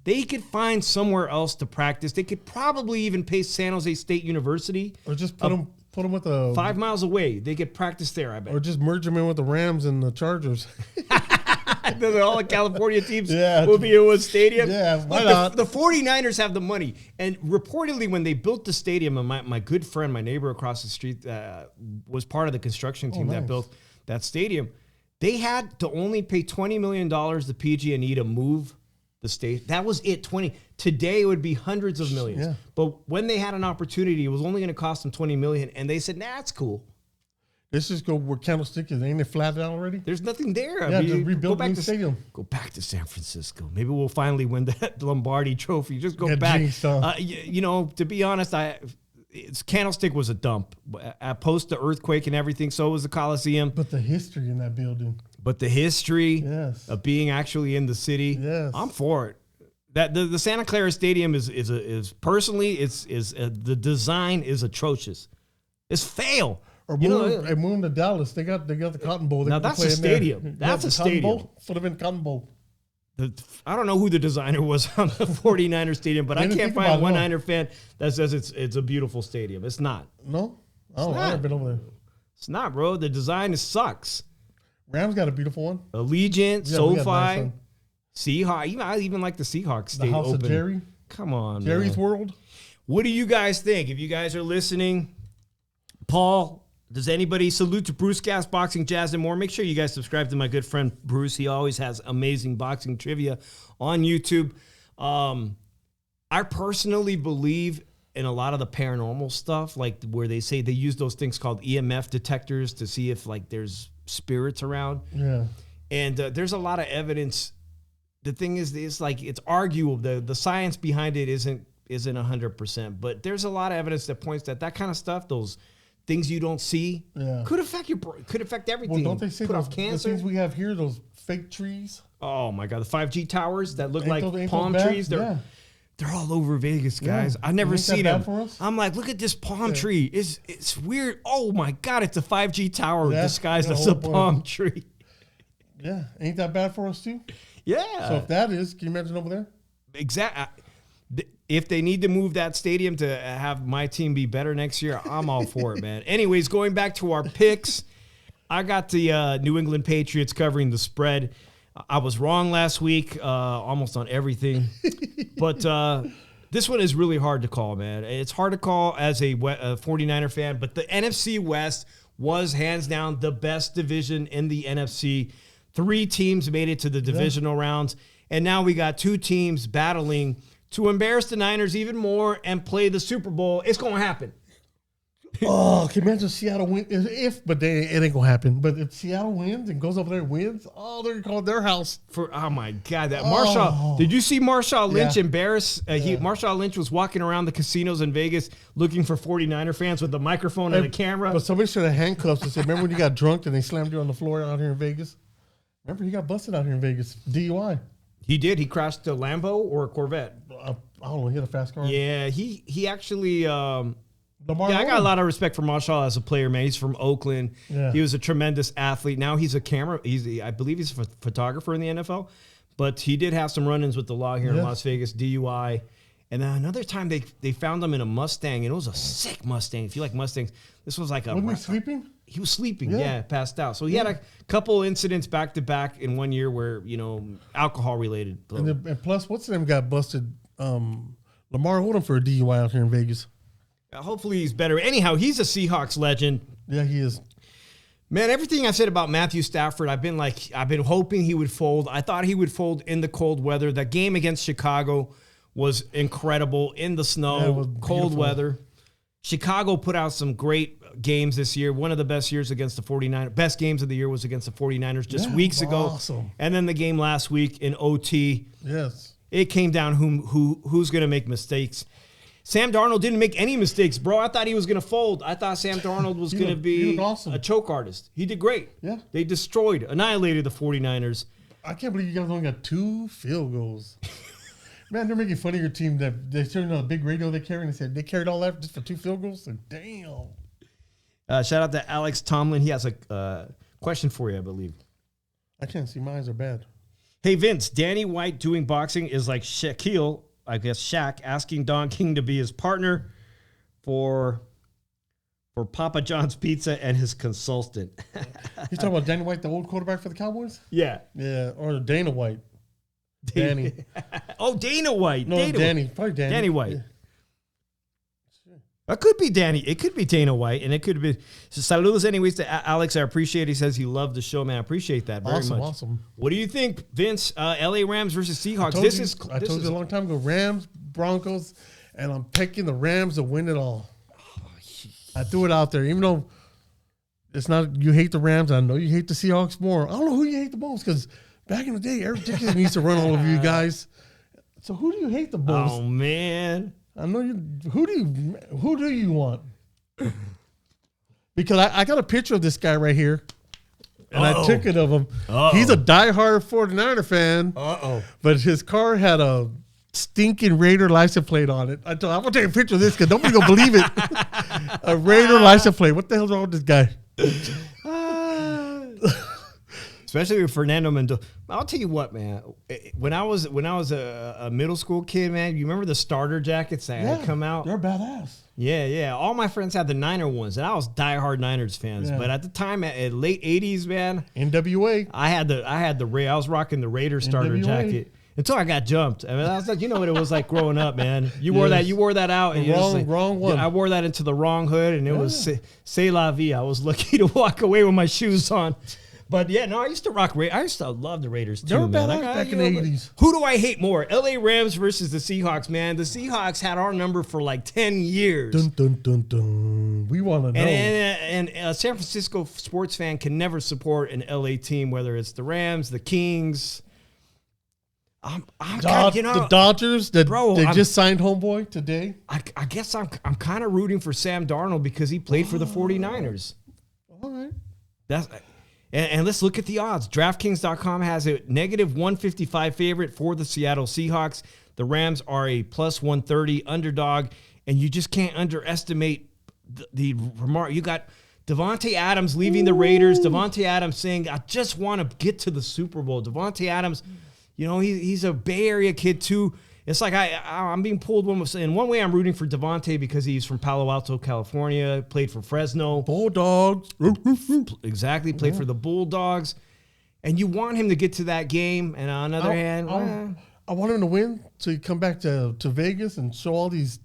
they could find somewhere else to practice. They could probably even pay San Jose State University. Or just put them with the 5 miles away. They could practice there, I bet. Or just merge them in with the Rams and the Chargers. All the California teams Yeah. will be in one stadium. Yeah, why Look, not? The 49ers have the money. And reportedly, when they built the stadium, and my good friend, my neighbor across the street, was part of the construction team that nice. built that stadium, they had to only pay $20 million to PG&E to move the state. That was it, 20. Today, it would be hundreds of millions. Yeah. But when they had an opportunity, it was only going to cost them $20 million. And they said, nah, it's cool. Let's just go where Candlestick is. Ain't it flat out already? There's nothing there. Yeah, just rebuild the new stadium. Go back to San Francisco. Maybe we'll finally win that Lombardi trophy. Just go Yeah, back. jinxed, huh? You know, to be honest, Candlestick was a dump. Post the earthquake and everything, so was the Coliseum. But the history in that building. But the history Yes. of being actually in the city, Yes. I'm for it. That the Santa Clara Stadium is personally, the design is atrocious. It's fail. Or You know, move to Dallas. They got the Cotton Bowl. They Now can that's play a in there. stadium. Yeah, That's the a Cotton stadium. Bowl. Should have been Cotton Bowl. I don't know who the designer was on the 49er stadium, but I didn't can't think find about it, one no. Niner fan that says it's a beautiful stadium. It's not. No? Oh, not. I've never been over there. It's not, bro. The design sucks. Rams got a beautiful one. Allegiant, Yeah, we got a nice SoFi, one. Seahawks. I even like the Seahawks The stadium. House of Jerry. Come on, Jerry's man. World. What do you guys think? If you guys are listening, Paul, does anybody salute to Bruce Gas Boxing, Jazz, and more? Make sure you guys subscribe to my good friend Bruce. He always has amazing boxing trivia on YouTube. I personally believe in a lot of the paranormal stuff, like where they say they use those things called EMF detectors to see if like there's spirits around. Yeah. And there's a lot of evidence. The thing is, it's arguable. The science behind it isn't 100%, but there's a lot of evidence that points that kind of stuff, those things you don't see, could affect could affect everything. Well, don't they say put those, off the cancer? things we have here, those fake trees? Oh my God, the 5G towers that look Ain't like those palm bad? trees. They're all over Vegas, guys. Yeah. I've never Ain't that seen bad them. for us? I'm like, look at this palm tree. It's weird. Oh my God, it's a 5G tower Yeah, disguised the as a whole point. palm tree. Yeah. Ain't that bad for us, too? Yeah. So if that is, can you imagine over there? Exactly. If they need to move that stadium to have my team be better next year, I'm all for it, man. Anyways, going back to our picks, I got the New England Patriots covering the spread. I was wrong last week, almost on everything. But this one is really hard to call, man. It's hard to call as a 49er fan, but the NFC West was hands down the best division in the NFC. 3 teams made it to the divisional rounds, and now we got 2 teams battling to embarrass the Niners even more and play the Super Bowl. It's going to happen. Oh, can you imagine Seattle win? It ain't going to happen. But if Seattle wins and goes over there and wins, they're going to call their house. Oh, my God. That Marshall. Did you see Marshall Lynch Yeah. embarrass? Marshall Lynch was walking around the casinos in Vegas looking for 49er fans with a microphone and a camera. But somebody should have handcuffs and said, remember when you got drunk and they slammed you on the floor out here in Vegas? Remember, he got busted out here in Vegas. DUI. He did. He crashed a Lambo or a Corvette. I don't know. He had a fast car. Yeah, he actually. Lamar I got a lot of respect for Marshall as a player, man. He's from Oakland. Yeah. He was a tremendous athlete. Now he's I believe he's a photographer in the NFL, but he did have some run-ins with the law here in Yes. Las Vegas, DUI. And then another time they found him in a Mustang, and it was a sick Mustang. If you like Mustangs, this was like Wasn't he sleeping? He was sleeping, Yeah. passed out. So he had a couple incidents back to back in one year where, alcohol related. And plus, what's his name got busted? Lamar Odom for a DUI out here in Vegas. Hopefully he's better. Anyhow, he's a Seahawks legend. Yeah, he is. Man, everything I've said about Matthew Stafford, I've been hoping he would fold. I thought he would fold in the cold weather. That game against Chicago was incredible in the snow, Yeah, it was cold beautiful. weather. Chicago put out some great games this year. One of the best years against the 49ers. Best games of the year was against the 49ers just Yeah, weeks ago. awesome. And then the game last week in OT. Yes. It came down who's going to make mistakes. Sam Darnold didn't make any mistakes, bro. I thought he was going to fold. I thought Sam Darnold was going to he be looked awesome. a choke artist. He did great. Yeah. They annihilated the 49ers. I can't believe you guys only got 2 field goals. Man, they're making fun of your team. That they turned on a big radio they carried and they said they carried all that just for 2 field goals. So, damn. Shout out to Alex Tomlin. He has a question for you, I believe. I can't see. My eyes are bad. Hey, Vince, Danny White doing boxing is like Shaquille, I guess Shaq, asking Don King to be his partner for for Papa John's Pizza and his consultant. You talking about Danny White, the old quarterback for the Cowboys? Yeah. Yeah, or Dana White. Danny. Oh, Dana White. No, Danny. Probably Danny. Danny White. Yeah. It could be Danny. It could be Dana White, and it could be. So saludos anyways to Alex. I appreciate it. He says he loved the show, man. I appreciate that very much. Awesome. What do you think, Vince? LA Rams versus Seahawks. I told you a long time ago, Rams, Broncos, and I'm picking the Rams to win it all. I threw it out there, even though it's not, you hate the Rams. I know you hate the Seahawks more. I don't know who you hate the most, because back in the day, Eric Dickerson used to run all of you guys. So who do you hate the most? Oh, man. I know you. Who do you want? Because I got a picture of this guy right here, and I took it of him. He's a diehard 49er fan. But his car had a stinking Raider license plate on it. I'm gonna take a picture of this because nobody gonna believe it. A Raider license plate. What the hell's wrong with this guy? Especially with Fernando Mendoza. I'll tell you what, man. When I was a middle school kid, man, you remember the starter jackets that had come out? They're badass. Yeah. All my friends had the Niner ones, and I was diehard Niners fans. Yeah. But at the time, at late '80s, man, NWA. I was rocking the Raiders starter jacket until I got jumped. I mean, I was like, you know what it was like growing up, man. You wore that out, and wrong one. I wore that into the wrong hood, and it was c'est la vie. I was lucky to walk away with my shoes on. But yeah, no, I used to love the Raiders too, man. Back in the 80s. Who do I hate more? LA Rams versus the Seahawks, man. The Seahawks had our number for like 10 years. Dun, dun, dun, dun. We want to know. And a San Francisco sports fan can never support an LA team, whether it's the Rams, the Kings. The Dodgers that just signed homeboy today. I guess I'm kind of rooting for Sam Darnold because he played for the 49ers. All right. And let's look at the odds. DraftKings.com has a negative 155 favorite for the Seattle Seahawks. The Rams are a plus 130 underdog, and you just can't underestimate the remark. You got Devontae Adams leaving the Raiders. Devontae Adams saying, I just want to get to the Super Bowl. Devontae Adams, you know, he's a Bay Area kid too. It's like I'm being pulled in one way. I'm rooting for Devontae because he's from Palo Alto, California, played for Fresno. Bulldogs. Exactly, played for the Bulldogs. And you want him to get to that game. And on the other hand, I want him to win so you come back to Vegas and show all these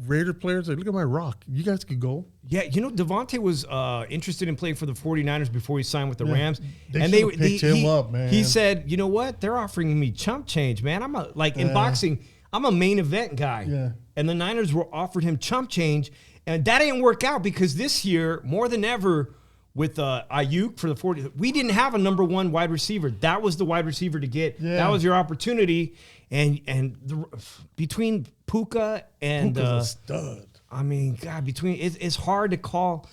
Raider players, like, look at my rock. You guys could go. Yeah, you know, Devontae was interested in playing for the 49ers before he signed with the Rams. They picked him up, man. He said, you know what? They're offering me chump change, man. In boxing, I'm a main event guy. Yeah. And the Niners offered him chump change. And that didn't work out because this year, more than ever, with Ayuk for the 40, we didn't have a number one wide receiver. That was the wide receiver to get. Yeah. That was your opportunity. And between Puka and Puka's a stud. I mean, God, it's hard to call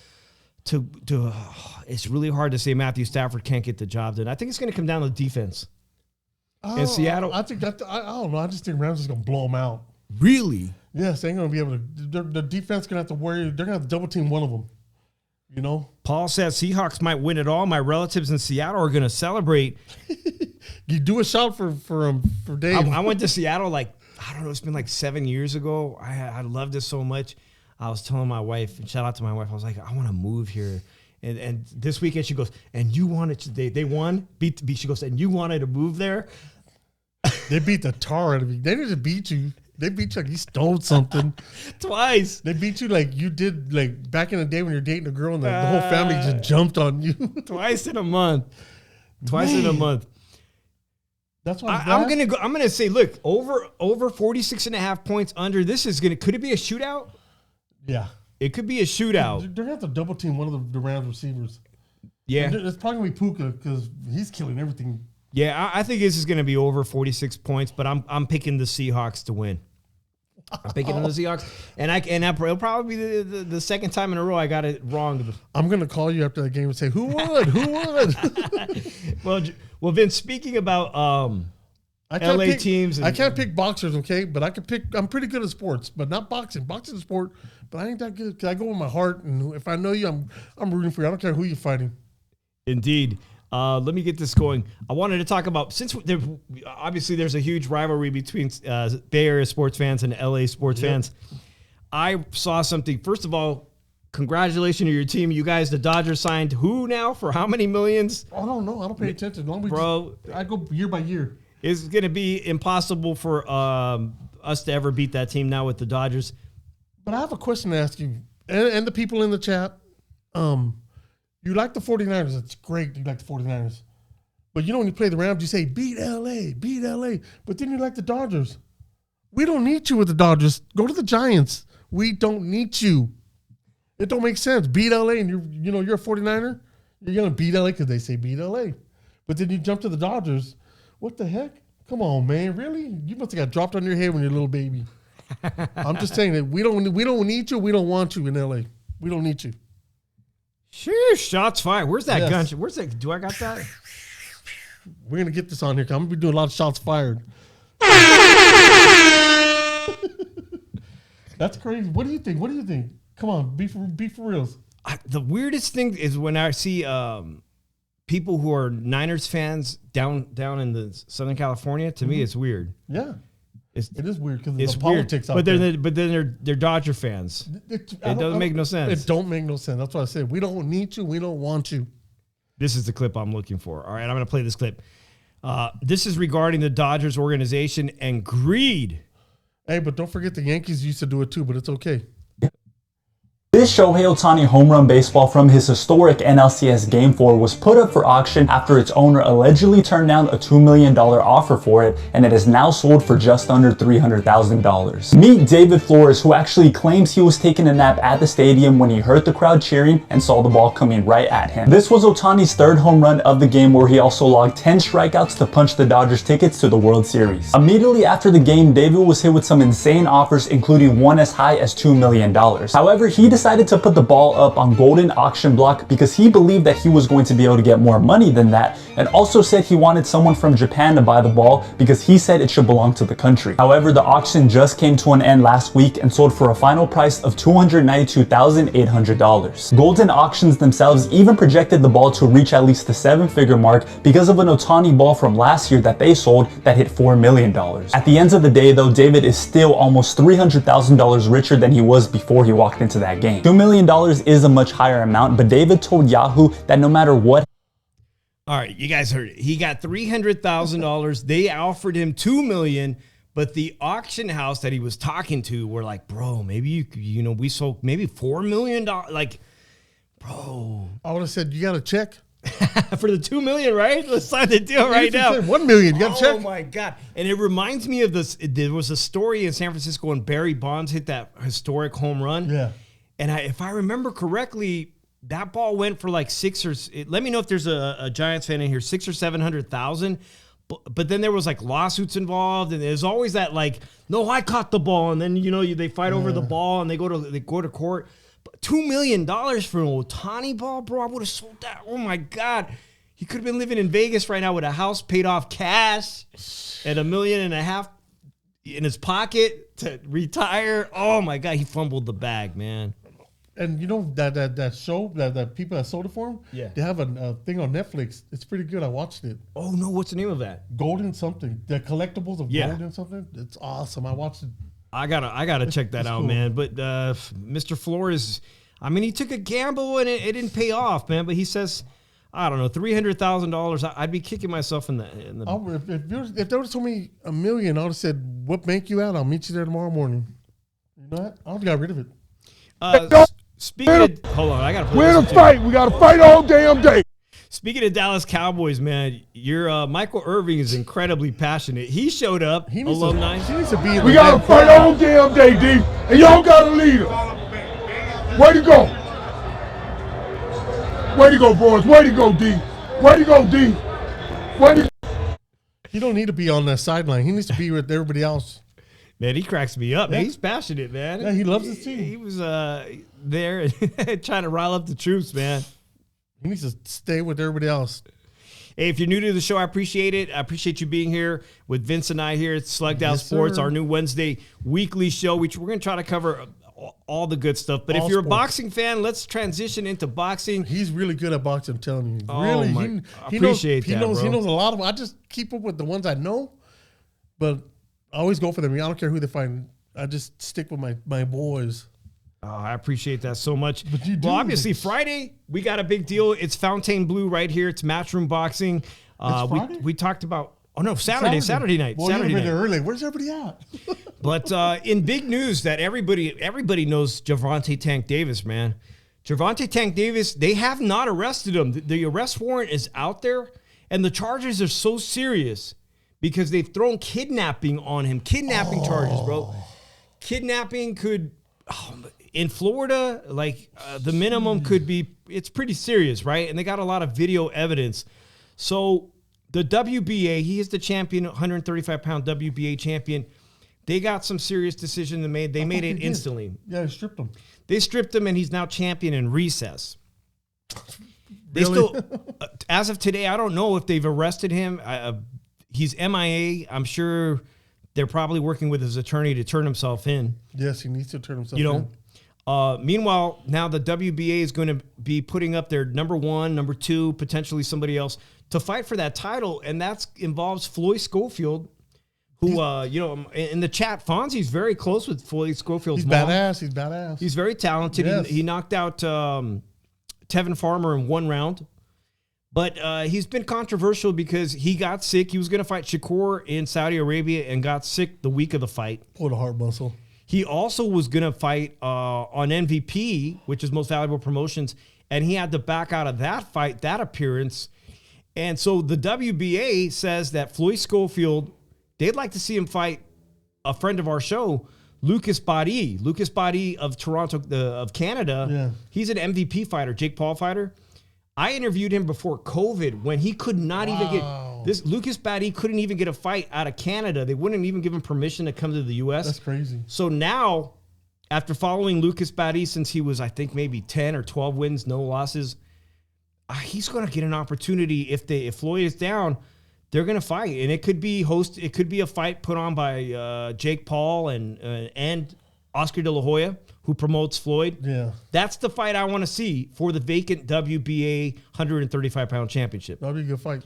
it's really hard to say Matthew Stafford can't get the job done. I think it's going to come down to defense. In Seattle, I think I don't know. I just think Rams is going to blow them out. Really? Yes, they ain't going to be able to. The defense going to have to worry. They're going to have to double team one of them. You know. Paul says Seahawks might win it all. My relatives in Seattle are going to celebrate. You do a shot for Dave. I went to Seattle I don't know. It's been like 7 years ago. I loved it so much. I was telling my wife, and shout out to my wife. I was like, I want to move here. And this weekend she goes, and you wanted to, they won. She goes, and you wanted to move there. They beat the tar out of you. They didn't beat you. They beat you like you stole something. Twice. They beat you like you did like back in the day when you're dating a girl and the whole family just jumped on you. Twice in a month. That's why I'm gonna say, look, over 46.5 points under. This is could it be a shootout? Yeah. It could be a shootout. They're going to have to double team one of the Rams receivers. Yeah. It's probably going to be Puka because he's killing everything. Yeah, I think this is going to be over 46 points, but I'm picking the Seahawks to win. I'm picking the Seahawks, and it'll probably be the second time in a row I got it wrong. I'm going to call you after the game and say, who won? Who won? Well, Vince, speaking about LA teams. I can't pick boxers, okay? But I can pick. I'm pretty good at sports, but not boxing. Boxing is a sport, but I ain't that good because I go with my heart. And if I know you, I'm rooting for you. I don't care who you're fighting. Indeed. Let me get this going. I wanted to talk about, since obviously there's a huge rivalry between Bay Area sports fans and LA sports fans. I saw something. First of all, congratulations to your team. You guys, the Dodgers signed who now for how many millions? I don't know. I don't pay attention. Bro, I go year by year. It's going to be impossible for us to ever beat that team now with the Dodgers. But I have a question to ask you and the people in the chat. You like the 49ers. It's great you like the 49ers. But when you play the Rams, you say, beat L.A., beat L.A. But then you like the Dodgers. We don't need you with the Dodgers. Go to the Giants. We don't need you. It don't make sense. Beat L.A. and you're a 49er. You're going to beat L.A. because they say beat L.A. But then you jump to the Dodgers. What the heck? Come on, man. Really? You must have got dropped on your head when you're a little baby. I'm just saying that we don't need you. We don't want you in L.A. We don't need you. Sure, shots fired. Where's that gun? Yes. Where's that? Do I got that? We're going to get this on here. I'm going to be doing a lot of shots fired. That's crazy. What do you think? Come on, be for reals. The weirdest thing is when I see people who are Niners fans down in the Southern California. To me, it's weird. Yeah, it is weird because it's the politics weird. out there. But then they're Dodger fans. It doesn't make no sense. It don't make no sense. That's why I said we don't need you. We don't want you. This is the clip I'm looking for. All right, I'm going to play this clip. This is regarding the Dodgers organization and greed. Hey, but don't forget the Yankees used to do it too, but it's okay. This Shohei Ohtani home run baseball from his historic NLCS Game 4 was put up for auction after its owner allegedly turned down a $2 million offer for it, and it is now sold for just under $300,000. Meet David Flores, who actually claims he was taking a nap at the stadium when he heard the crowd cheering and saw the ball coming right at him. This was Ohtani's third home run of the game, where he also logged 10 strikeouts to punch the Dodgers tickets to the World Series. Immediately after the game, David was hit with some insane offers, including one as high as $2 million. However, he decided to put the ball up on Golden Auction Block because he believed that he was going to be able to get more money than that, and also said he wanted someone from Japan to buy the ball because he said it should belong to the country. However, the auction just came to an end last week and sold for a final price of $292,800. Golden Auctions themselves even projected the ball to reach at least the 7-figure mark because of an Ohtani ball from last year that they sold that hit $4 million. At the end of the day though, David is still almost $300,000 richer than he was before he walked into that game. $2 million is a much higher amount, but David told Yahoo that no matter what. All right, you guys heard it. He got $300,000. They offered him $2 million, but the auction house that he was talking to were like, bro, maybe we sold maybe $4 million. Like, bro, I would have said you got to check for the $2 million, right? Let's sign the deal right now. $1 million, you got to check. Oh my God! And it reminds me of this. There was a story in San Francisco when Barry Bonds hit that historic home run. Yeah. And if I remember correctly, that ball went for like let me know if there's a Giants fan in here, 600,000 or 700,000. But then there was like lawsuits involved, and there's always that like, no, I caught the ball, and then they fight over the ball, and they go to court. But $2 million for an Ohtani ball, bro, I would have sold that. Oh my God, he could have been living in Vegas right now with a house paid off cash and $1.5 million in his pocket to retire. Oh my God, he fumbled the bag, man. And you know that show that people that sold it for him? Yeah. They have a thing on Netflix. It's pretty good. I watched it. Oh no, what's the name of that? Golden something. The collectibles of Golden something. It's awesome. I watched it. I gotta check that out, cool, man. But Mr. Flores, I mean, he took a gamble and it didn't pay off, man. But he says, I don't know, $300,000. I'd be kicking myself in the. If they would have told me $1 million, I would have said, "What bank you at? I'll meet you there tomorrow morning." You know what? I would have got rid of it. Speaking of, hold on, I gotta. We're in a fight. We gotta fight all damn day. Speaking of Dallas Cowboys, man, your Michael Irving is incredibly passionate. He showed up, alumni. He needs to be. We gotta fight all damn day, D. And y'all got a leader. Way to go. Way to go, boys. Way to go, D. Way to go, D. Way to. He don't need to be on that sideline. He needs to be with everybody else. Man, he cracks me up. Yeah. He's passionate, man. Yeah, he loves his team. He was there trying to rile up the troops, man. He needs to stay with everybody else. Hey, if you're new to the show, I appreciate it. I appreciate you being here with Vince and I here at Slugged Out Sports, our new Wednesday weekly show, which we're going to try to cover all the good stuff. But if you're a boxing fan, let's transition into boxing. He's really good at boxing, I'm telling you. Oh, really, I appreciate that, He bro. knows a lot of them. I just keep up with the ones I know, but I always go for them. I don't care who they find. I just stick with my boys. Oh, I appreciate that so much. But you do. Well, obviously, Friday, we got a big deal. It's Fontainebleau right here. It's Matchroom Boxing. Friday? We talked about, Saturday night. Well, Saturday you're night. there early. Where's everybody at? But in big news that everybody knows Gervonta Tank Davis, man. Gervonta Tank Davis, they have not arrested him. The arrest warrant is out there, and the charges are so serious because they've thrown kidnapping on him. Kidnapping charges, bro. Kidnapping could... in Florida, the minimum could be, it's pretty serious, right? And they got a lot of video evidence. So the WBA, he is the champion, 135-pound WBA champion. They got some serious decision to make. They made it instantly. Yeah, they stripped him. They stripped him, and he's now champion in recess. They Really? still, as of today, I don't know if they've arrested him. He's MIA. I'm sure they're probably working with his attorney to turn himself in. Yes, he needs to turn himself in. Meanwhile, now the WBA is going to be putting up their number 1, number 2, potentially somebody else to fight for that title, and that involves Floyd Schofield, who, in the chat, Fonzie's very close with Floyd Schofield's mom. He's badass. He's very talented. Yes. He knocked out Tevin Farmer in 1 round. But he's been controversial because he got sick. He was going to fight Shakur in Saudi Arabia and got sick the week of the fight. Pulled a heart muscle. He also was going to fight on MVP, which is Most Valuable Promotions, and he had to back out of that fight, that appearance. And so the WBA says that Floyd Schofield, they'd like to see him fight a friend of our show, Lucas Badi. Lucas Badi of Toronto, of Canada. Yeah. He's an MVP fighter, Jake Paul fighter. I interviewed him before COVID when he could not even get this. Lucas Badi couldn't even get a fight out of Canada. They wouldn't even give him permission to come to the U.S. That's crazy. So now, after following Lucas Badi since he was, I think, maybe 10 or 12 wins, no losses, he's going to get an opportunity. If Floyd is down, they're going to fight, and it could be It could be a fight put on by Jake Paul and Oscar De La Hoya, who promotes Floyd. Yeah. That's the fight I want to see for the vacant WBA 135-pound championship. That'll be a good fight.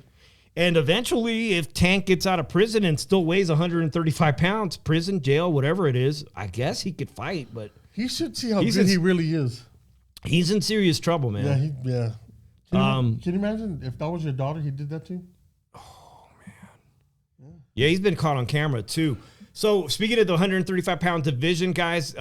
And eventually, if Tank gets out of prison and still weighs 135 pounds, prison, jail, whatever it is, I guess he could fight, but... He should see how good he really is. He's in serious trouble, man. Yeah. Can you imagine if that was your daughter, he did that to you? Oh, man. Yeah, he's been caught on camera, too. So, speaking of the 135-pound division, guys,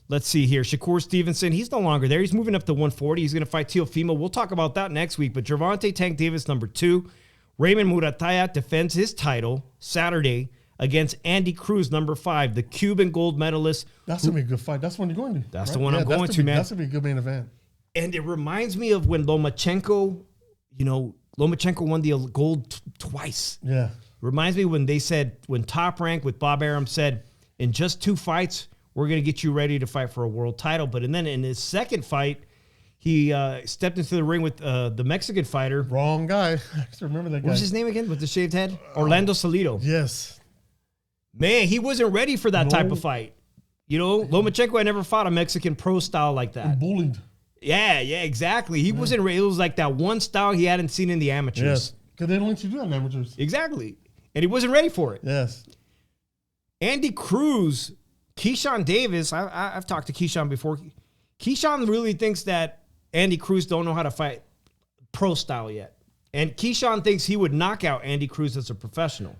let's see here. Shakur Stevenson, he's no longer there. He's moving up to 140. He's going to fight Teofimo. We'll talk about that next week. But Gervonta Tank Davis, number 2. Raymond Muratalla defends his title Saturday against Andy Cruz, number 5, the Cuban gold medalist. That's going to be a good fight. That's the one you're going to. That's the one I'm going to, man. That's going to be a good main event. And it reminds me of when Lomachenko won the gold twice. Yeah. Reminds me when Top Rank with Bob Arum said, in just 2 fights, we're going to get you ready to fight for a world title. But then in his second fight, he stepped into the ring with the Mexican fighter. Wrong guy. I still remember that guy. What was his name again with the shaved head? Orlando Salido. Yes. Man, he wasn't ready for that type of fight. Lomachenko had never fought a Mexican pro style like that. Bullied. Yeah, exactly. He wasn't ready. It was like that one style he hadn't seen in the amateurs. Yes. Because they don't let you do that in amateurs. Exactly. And he wasn't ready for it. Yes. Andy Cruz, Keyshawn Davis, I've talked to Keyshawn before. Keyshawn really thinks that Andy Cruz don't know how to fight pro style yet. And Keyshawn thinks he would knock out Andy Cruz as a professional.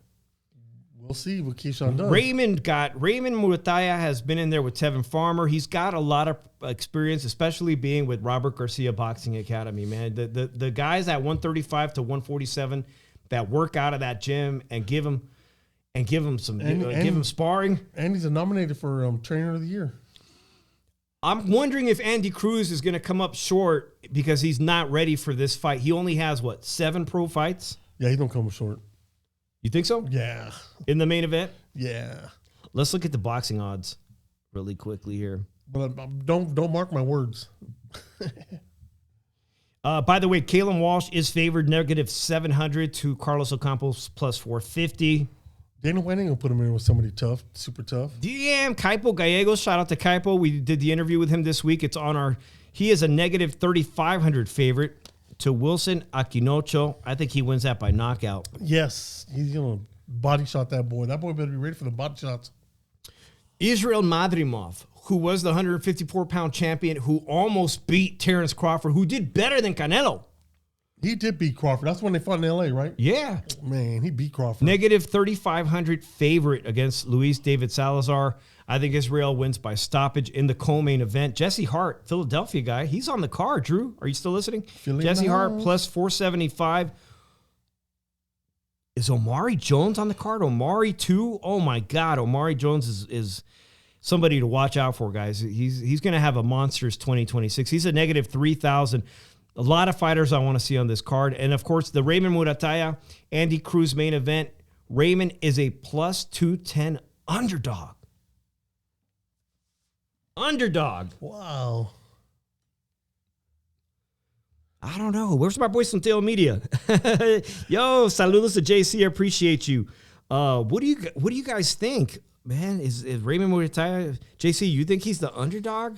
We'll see what Keyshawn does. Raymond Muratalla has been in there with Tevin Farmer. He's got a lot of experience, especially being with Robert Garcia Boxing Academy, man. The guys at 135 to 147 that work out of that gym and give him sparring. And he's nominated for Trainer of the Year. I'm wondering if Andy Cruz is going to come up short because he's not ready for this fight. He only has 7 pro fights? Yeah, he don't come up short. You think so? Yeah. In the main event? Yeah. Let's look at the boxing odds really quickly here. But don't mark my words. By the way, Kalen Walsh is favored -700 to Carlos Ocampos +450. Dana White ain't gonna put him in with somebody tough, super tough. Damn, Kaipo Gallegos. Shout out to Kaipo. We did the interview with him this week. It's on he is a -3,500 favorite to Wilson Aquinocho. I think he wins that by knockout. Yes, he's gonna body shot that boy. That boy better be ready for the body shots. Israel Madrimov. who was the 154-pound champion, who almost beat Terrence Crawford, who did better than Canelo. He did beat Crawford. That's when they fought in L.A., right? Yeah. Man, he beat Crawford. Negative 3,500 favorite against Luis David Salazar. I think Israel wins by stoppage in the co-main event. Jesse Hart, Philadelphia guy, he's on the card. Drew, are you still listening? Jesse Hart plus 475. Is Omari Jones on the card? Omari too? Oh my God, Omari Jones is somebody to watch out for, guys. He's going to have a monstrous 2026. He's a negative 3,000. A lot of fighters I want to see on this card. And, of course, the Raymond Muratalla, Andy Cruz main event. Raymond is a plus 210 underdog. Underdog. Wow. I don't know. Where's my boy Santiago Media? Yo, saludos to JC. I appreciate you. What do you guys think? Man, is Raymond Muratalla, JC, you think he's the underdog?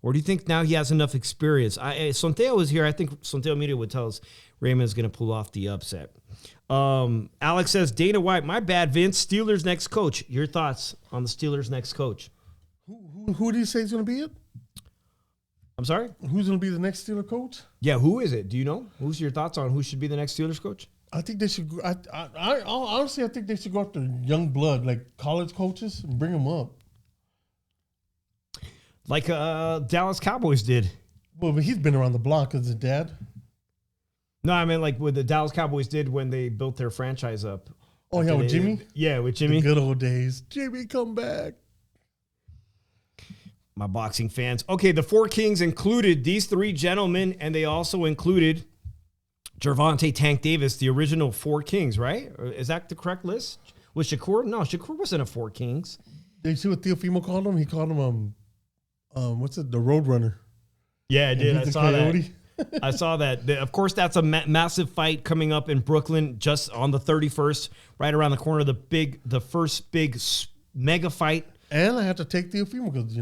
Or do you think now he has enough experience? Santiago was here. I think Santiago Media would tell us Raymond's going to pull off the upset. Alex says, Dana White, my bad, Vince. Steelers' next coach. Your thoughts on the Steelers' next coach? Who do you say is going to be it? I'm sorry? Who's going to be the next Steelers coach? Yeah, who is it? Do you know? Who's your thoughts on who should be the next Steelers coach? I think they should. Honestly, I think they should go after young blood, like college coaches, and bring them up. Like Dallas Cowboys did. Well, but he's been around the block as a dad. No, I mean like what the Dallas Cowboys did when they built their franchise up. Oh, yeah, with Jimmy? Yeah, with Jimmy. The good old days. Jimmy, come back. My boxing fans. Okay, the Four Kings included these three gentlemen, and they also included Gervonta Tank Davis, the original Four Kings, right? Is that the correct list? Was Shakur? No, Shakur wasn't a Four Kings. Did you see what Teofimo called him? He called him, what's it? The Roadrunner. Yeah, I did. I saw that. I saw that. Of course, that's a massive fight coming up in Brooklyn just on the 31st, right around the corner. The first big mega fight. And I have to take Teofimo because,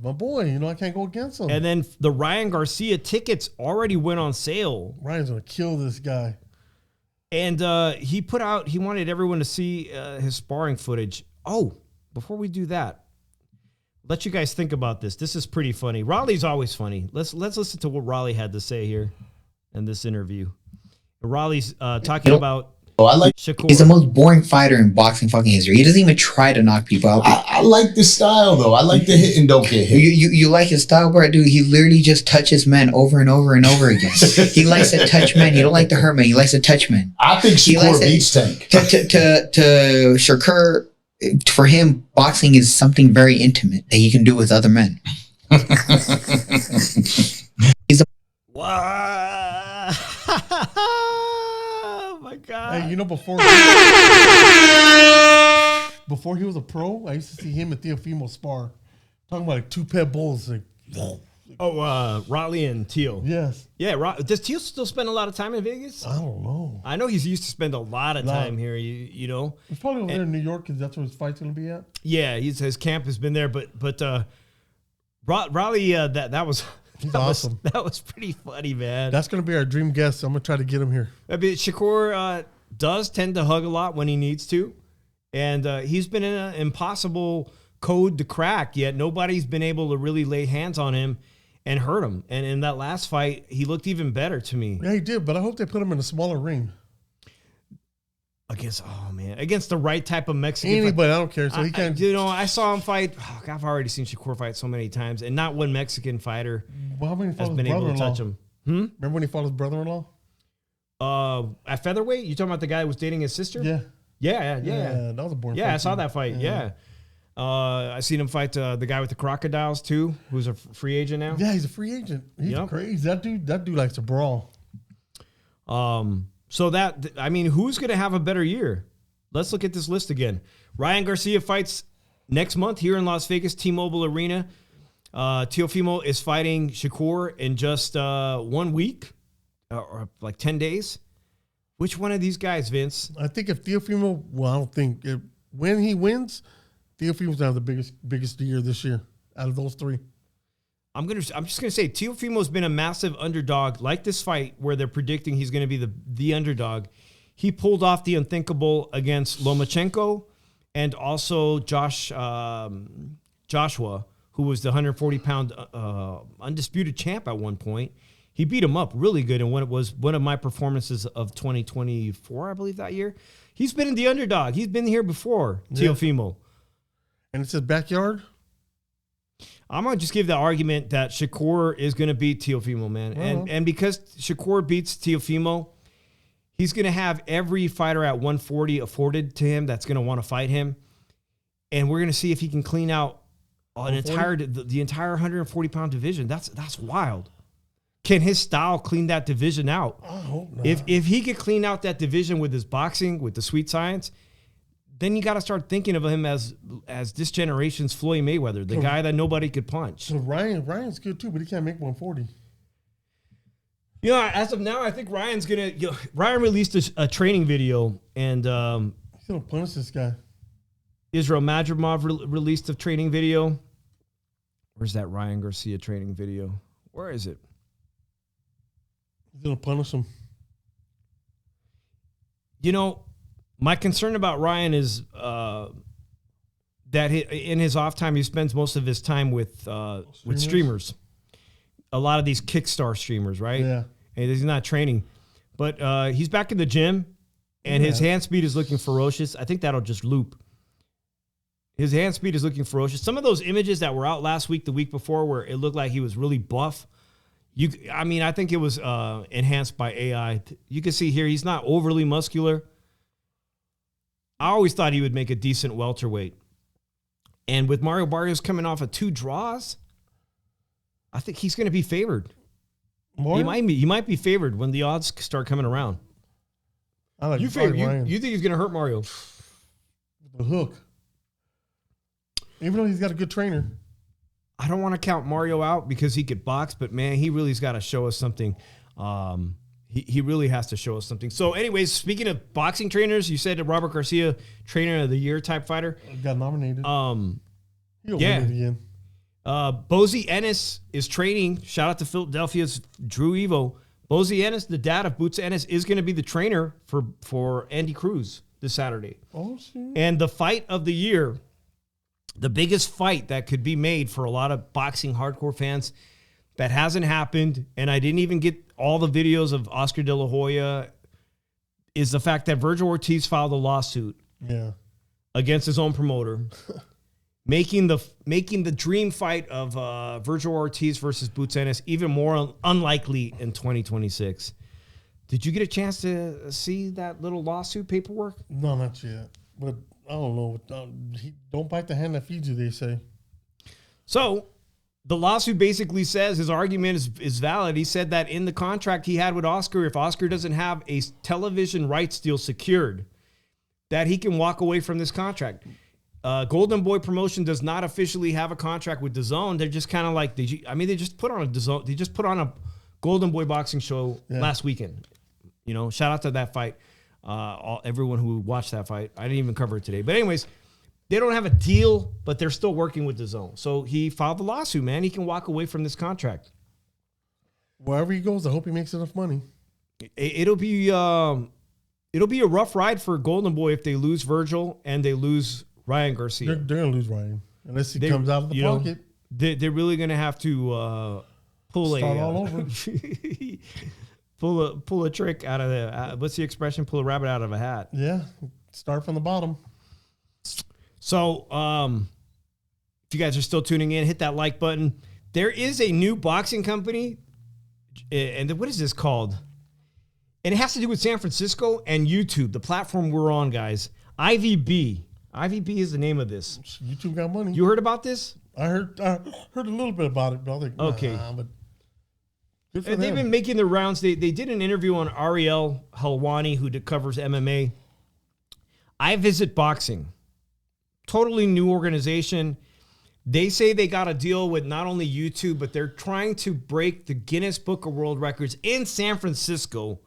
my boy, I can't go against him. And then the Ryan Garcia tickets already went on sale. Ryan's going to kill this guy. And he wanted everyone to see his sparring footage. Oh, before we do that, let you guys think about this. This is pretty funny. Raleigh's always funny. Let's listen to what Raleigh had to say here in this interview. Raleigh's talking about I like Shakur. He's the most boring fighter in boxing fucking history. He doesn't even try to knock people out. I like the style though. I like the hit and don't get hit. You like his style, bro? Dude, he literally just touches men over and over and over again. He likes to touch men. He don't like to hurt men. He likes to touch men. I think Shakur beats Tank. To Shakur, for him, boxing is something very intimate that he can do with other men. Wow. Oh my God. Hey, before he was a pro, I used to see him and Teofimo spar. Talking about like two pet bulls. Like, Raleigh and Teal. Yes. Yeah. Does Teal still spend a lot of time in Vegas? I don't know. I know he's used to spend a lot of time here. You know. He's probably over there in New York because that's where his fight's gonna be at. Yeah, his camp has been there, but Raleigh, that was. He's awesome. That was pretty funny, man. That's going to be our dream guest. I'm going to try to get him here. I mean, Shakur does tend to hug a lot when he needs to. And he's been in an impossible code to crack, yet nobody's been able to really lay hands on him and hurt him. And in that last fight, he looked even better to me. Yeah, he did, but I hope they put him in a smaller ring. Against the right type of Mexican. Anybody, I don't care. So he can't. I saw him fight. I've already seen Shakur fight so many times, and not one Mexican fighter has been able to touch him. Remember when he fought his brother-in-law? At featherweight, you talking about the guy who was dating his sister? Yeah. That was a boring fight. Yeah, I saw that fight. Yeah. I seen him fight the guy with the crocodiles too, who's a free agent now. Yeah, he's a free agent. He's crazy. That dude likes to brawl. So who's going to have a better year? Let's look at this list again. Ryan Garcia fights next month here in Las Vegas, T-Mobile Arena. Teofimo is fighting Shakur in just 1 week, or like 10 days. Which one of these guys, Vince? I think if Teofimo, I don't think when he wins, Teofimo's gonna have the biggest year this year out of those three. I'm just gonna say Teofimo's been a massive underdog, like this fight where they're predicting he's gonna be the underdog. He pulled off the unthinkable against Lomachenko and also Joshua, who who was the 140-pound undisputed champ at one point. He beat him up really good in what it was one of my performances of 2024, I believe, that year. He's been in the underdog. He's been here before, Teofimo. And it's his backyard? I'm going to just give the argument that Shakur is going to beat Teofimo, man. And because Shakur beats Teofimo, he's going to have every fighter at 140 afforded to him that's going to want to fight him. And we're going to see if he can clean out the entire 140-pound division. That's wild. Can his style clean that division out? I hope not. If he could clean out that division with his boxing, with the sweet science, then you got to start thinking of him as this generation's Floyd Mayweather, the guy that nobody could punch. So Ryan's good too, but he can't make 140. You know, as of now, I think Ryan's gonna. Ryan released a training video, and He's gonna punish this guy. Israel Madrimov released a training video. Where's that Ryan Garcia training video? Where is it? He's gonna punish him. You know, my concern about Ryan is that in his off time, he spends most of his time with streamers. A lot of these Kickstar streamers, right? Yeah. And he's not training. But he's back in the gym, and his hand speed is looking ferocious. I think that'll just loop. His hand speed is looking ferocious. Some of those images that were out last week, the week before, where it looked like he was really buff, I think it was enhanced by AI. You can see here, he's not overly muscular. I always thought he would make a decent welterweight. And with Mario Barrios coming off of 2 draws, I think he's going to be favored. More? He might be favored when the odds start coming around. I like You think he's going to hurt Mario? The hook. Even though he's got a good trainer. I don't want to count Mario out because he could box, but man, he really's got to show us something. He really has to show us something. So anyways, speaking of boxing trainers, you said Robert Garcia, trainer of the year type fighter. Got nominated. He'll win it again. Bozy Ennis is training. Shout out to Philadelphia's Drew Evo. Bozy Ennis, the dad of Boots Ennis, is going to be the trainer for Andy Cruz this Saturday. Oh, shit. And the fight of the year, the biggest fight that could be made for a lot of boxing hardcore fans that hasn't happened, and I didn't even get all the videos of Oscar De La Hoya, is the fact that Virgil Ortiz filed a lawsuit against his own promoter, making the dream fight of Virgil Ortiz versus Boots Ennis even more unlikely in 2026. Did you get a chance to see that little lawsuit paperwork? No, not yet. But I don't know. Don't bite the hand that feeds you, they say. So the lawsuit basically says his argument is valid. He said that in the contract he had with Oscar, if Oscar doesn't have a television rights deal secured, that he can walk away from this contract. Golden Boy Promotion does not officially have a contract with DAZN. They're just kind of like they just put on a DAZN. They just put on a Golden Boy boxing show last weekend. You know, shout out to that fight. Everyone who watched that fight. I didn't even cover it today. But anyways, they don't have a deal, but they're still working with DAZN. So he filed the lawsuit, man. He can walk away from this contract. Wherever he goes, I hope he makes enough money. It'll be a rough ride for Golden Boy if they lose Virgil and they lose Ryan Garcia. They're going to lose Ryan unless he comes out of the pocket. They're really going to have to Start all over. pull a trick out of the what's the expression? Pull a rabbit out of a hat. Yeah, start from the bottom. So, if you guys are still tuning in, hit that like button. There is a new boxing company, and what is this called? And it has to do with San Francisco and YouTube, the platform we're on, guys. IVB. IVB is the name of this. YouTube got money. You heard about this? I heard a little bit about it, but I was like, okay. But good for They've them. been making the rounds. They did an interview on Ariel Helwani, who covers MMA. I Visit Boxing. Totally new organization. They say they got a deal with not only YouTube, but they're trying to break the Guinness Book of World Records in San Francisco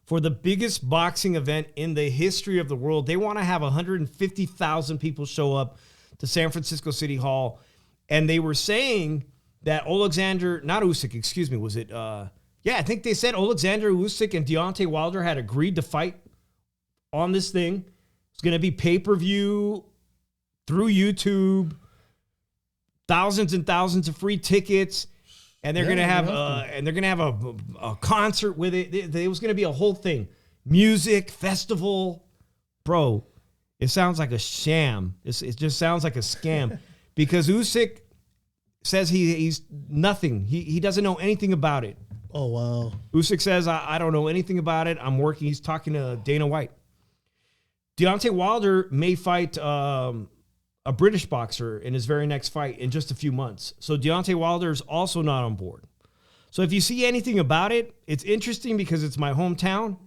for the biggest boxing event in the history of the world. They want to have 150,000 people show up to San Francisco City Hall. And they were saying that I think they said Alexander Usyk and Deontay Wilder had agreed to fight on this thing. It's going to be pay-per-view through YouTube. thousands and thousands of free tickets, and they're gonna have a concert with it. It was gonna be a whole thing, music festival, bro. It sounds like a sham. It just sounds like a scam, because Usyk says he's nothing. He doesn't know anything about it. Oh, wow. Usyk says, I don't know anything about it. I'm working. He's talking to Dana White. Deontay Wilder may fight a British boxer in his very next fight in just a few months. So Deontay Wilder is also not on board. So if you see anything about it, it's interesting because it's my hometown,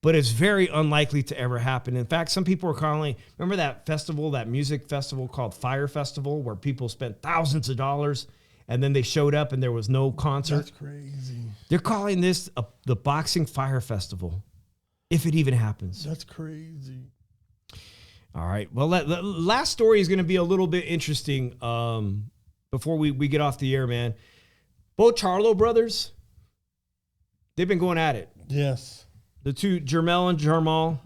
but it's very unlikely to ever happen. In fact, some people are calling, remember that festival, that music festival called Fire Festival, where people spent thousands of dollars and then they showed up and there was no concert? That's crazy. They're calling this the Boxing Fire Festival, if it even happens. That's crazy. All right. Well, the last story is going to be a little bit interesting before we get off the air, man. Both Charlo brothers, they've been going at it. Yes. The two, Jermell and Jarmal,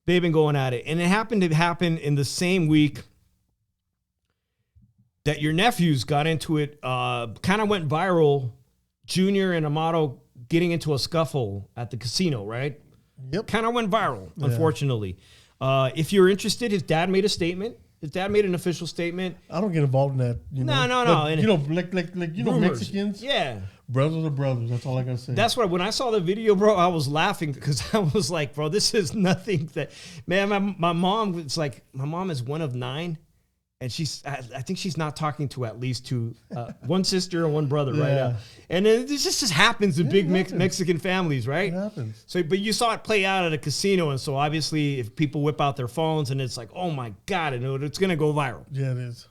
they've been going at it. And it happened to happen in the same week that your nephews got into it, kind of went viral. Junior and Amato getting into a scuffle at the casino, right? Yep. Kind of went viral, unfortunately. If you're interested, his dad made a statement. His dad made an official statement. I don't get involved in that. No. But, you know, like you know, Mexicans. Yeah. Brothers are brothers. That's all I gotta say. That's why when I saw the video, bro, I was laughing because I was like, bro, this is nothing that, man, my mom, it's like, my mom is one of 9. And I think she's not talking to at least two, one sister and one brother right now. And then this just happens in big Mexican families, right? It happens. So, but you saw it play out at a casino. And so obviously if people whip out their phones and it's like, oh my God, it's going to go viral. Yeah, it is.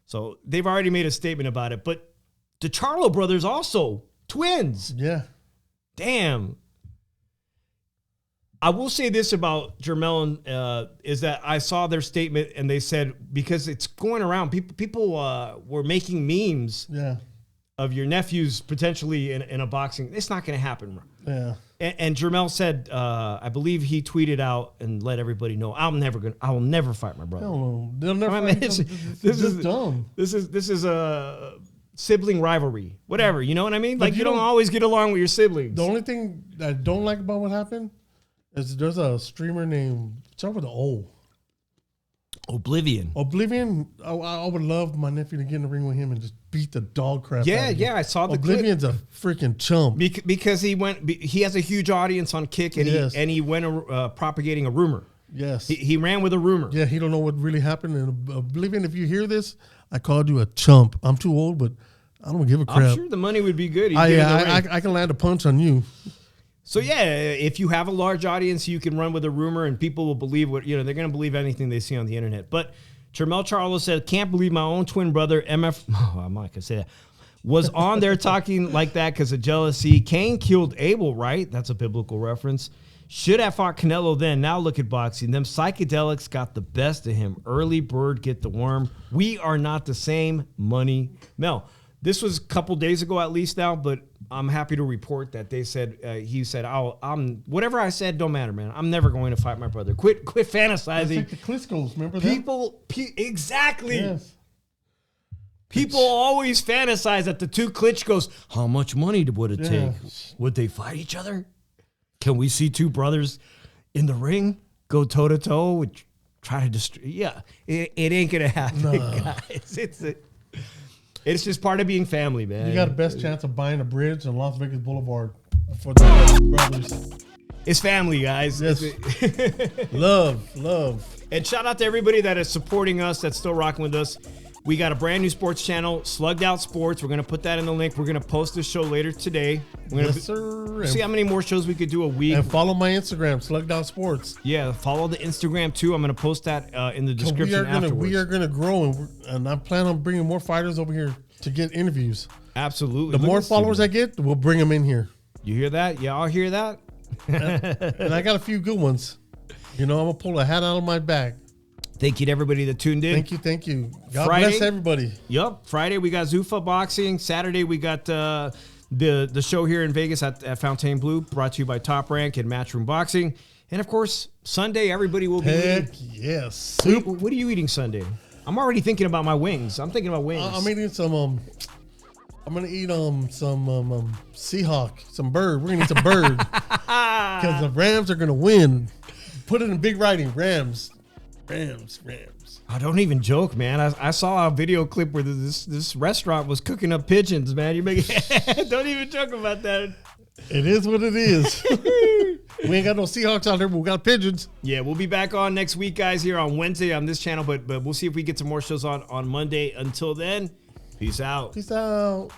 So they've already made a statement about it. But the Charlo brothers also, twins. Yeah. Damn. I will say this about Jermell is that I saw their statement and they said, because it's going around, people were making memes of your nephews potentially in a boxing. It's not going to happen. Yeah. And Jermell said, I believe he tweeted out and let everybody know, I will never fight my brother. No, they'll never fight. This is dumb. This is a sibling rivalry, whatever. You know what I mean? Like you don't always get along with your siblings. The only thing I don't like about what happened is there's a streamer named, start with the O. Oblivion. I would love my nephew to get in the ring with him and just beat the dog crap out of him. Yeah, I saw the Oblivion's clip. a freaking chump. Because he has a huge audience on Kick and he went propagating a rumor. Yes. He ran with a rumor. Yeah, he don't know what really happened. And Oblivion, if you hear this, I called you a chump. I'm too old, but I don't give a crap. I'm sure the money would be good. I can land a punch on you. So yeah, if you have a large audience, you can run with a rumor and people will believe they're going to believe anything they see on the internet. But Jermell Charlo said, can't believe my own twin brother, MF, I'm not going to say that, was on there talking like that because of jealousy. Cain killed Abel, right? That's a biblical reference. Should have fought Canelo then. Now look at boxing. Them psychedelics got the best of him. Early bird get the worm. We are not the same. Money. Mel, this was a couple days ago at least now, but I'm happy to report that they said, he said, I'm whatever I said, don't matter, man. I'm never going to fight my brother. Quit fantasizing. It's like the Klitschko's, remember that? Exactly. Yes. People always fantasize that the two Klitschko's, how much money would it take? Would they fight each other? Can we see two brothers in the ring go toe-to-toe? Try to destroy? Yeah, it ain't going to happen, guys. It's just part of being family, man. You got the best chance of buying a bridge on Las Vegas Boulevard for the brothers. It's family, guys. Yes. Love. And shout out to everybody that is supporting us, that's still rocking with us. We got a brand new sports channel, Slugged Out Sports. We're going to put that in the link. We're going to post this show later today. We're going to see how many more shows we could do a week. And follow my Instagram, Slugged Out Sports. Yeah, follow the Instagram too. I'm going to post that in the description afterwards. We are going to grow, and I plan on bringing more fighters over here to get interviews. Absolutely. The more followers I get, we'll bring them in here. You hear that? Y'all hear that? And I got a few good ones. I'm going to pull a hat out of my back. Thank you to everybody that tuned in. Thank you. God bless everybody. Yep. Friday, we got Zuffa Boxing. Saturday, we got the show here in Vegas at Fontainebleau, brought to you by Top Rank and Matchroom Boxing. And, of course, Sunday, everybody will be eating. Yes. Soup. What are you eating Sunday? I'm already thinking about my wings. I'm thinking about wings. I'm eating some. I'm gonna eat some Seahawk, some bird. We're gonna eat some bird because the Rams are gonna win. Put it in big writing. Rams. Oh, don't even joke, man. I saw a video clip where this restaurant was cooking up pigeons, man. You make don't even joke about that. It is what it is. We ain't got no Seahawks out there, but we got pigeons. Yeah, we'll be back on next week, guys, here on Wednesday on this channel, but we'll see if we get some more shows on Monday. Until then, peace out. Peace out.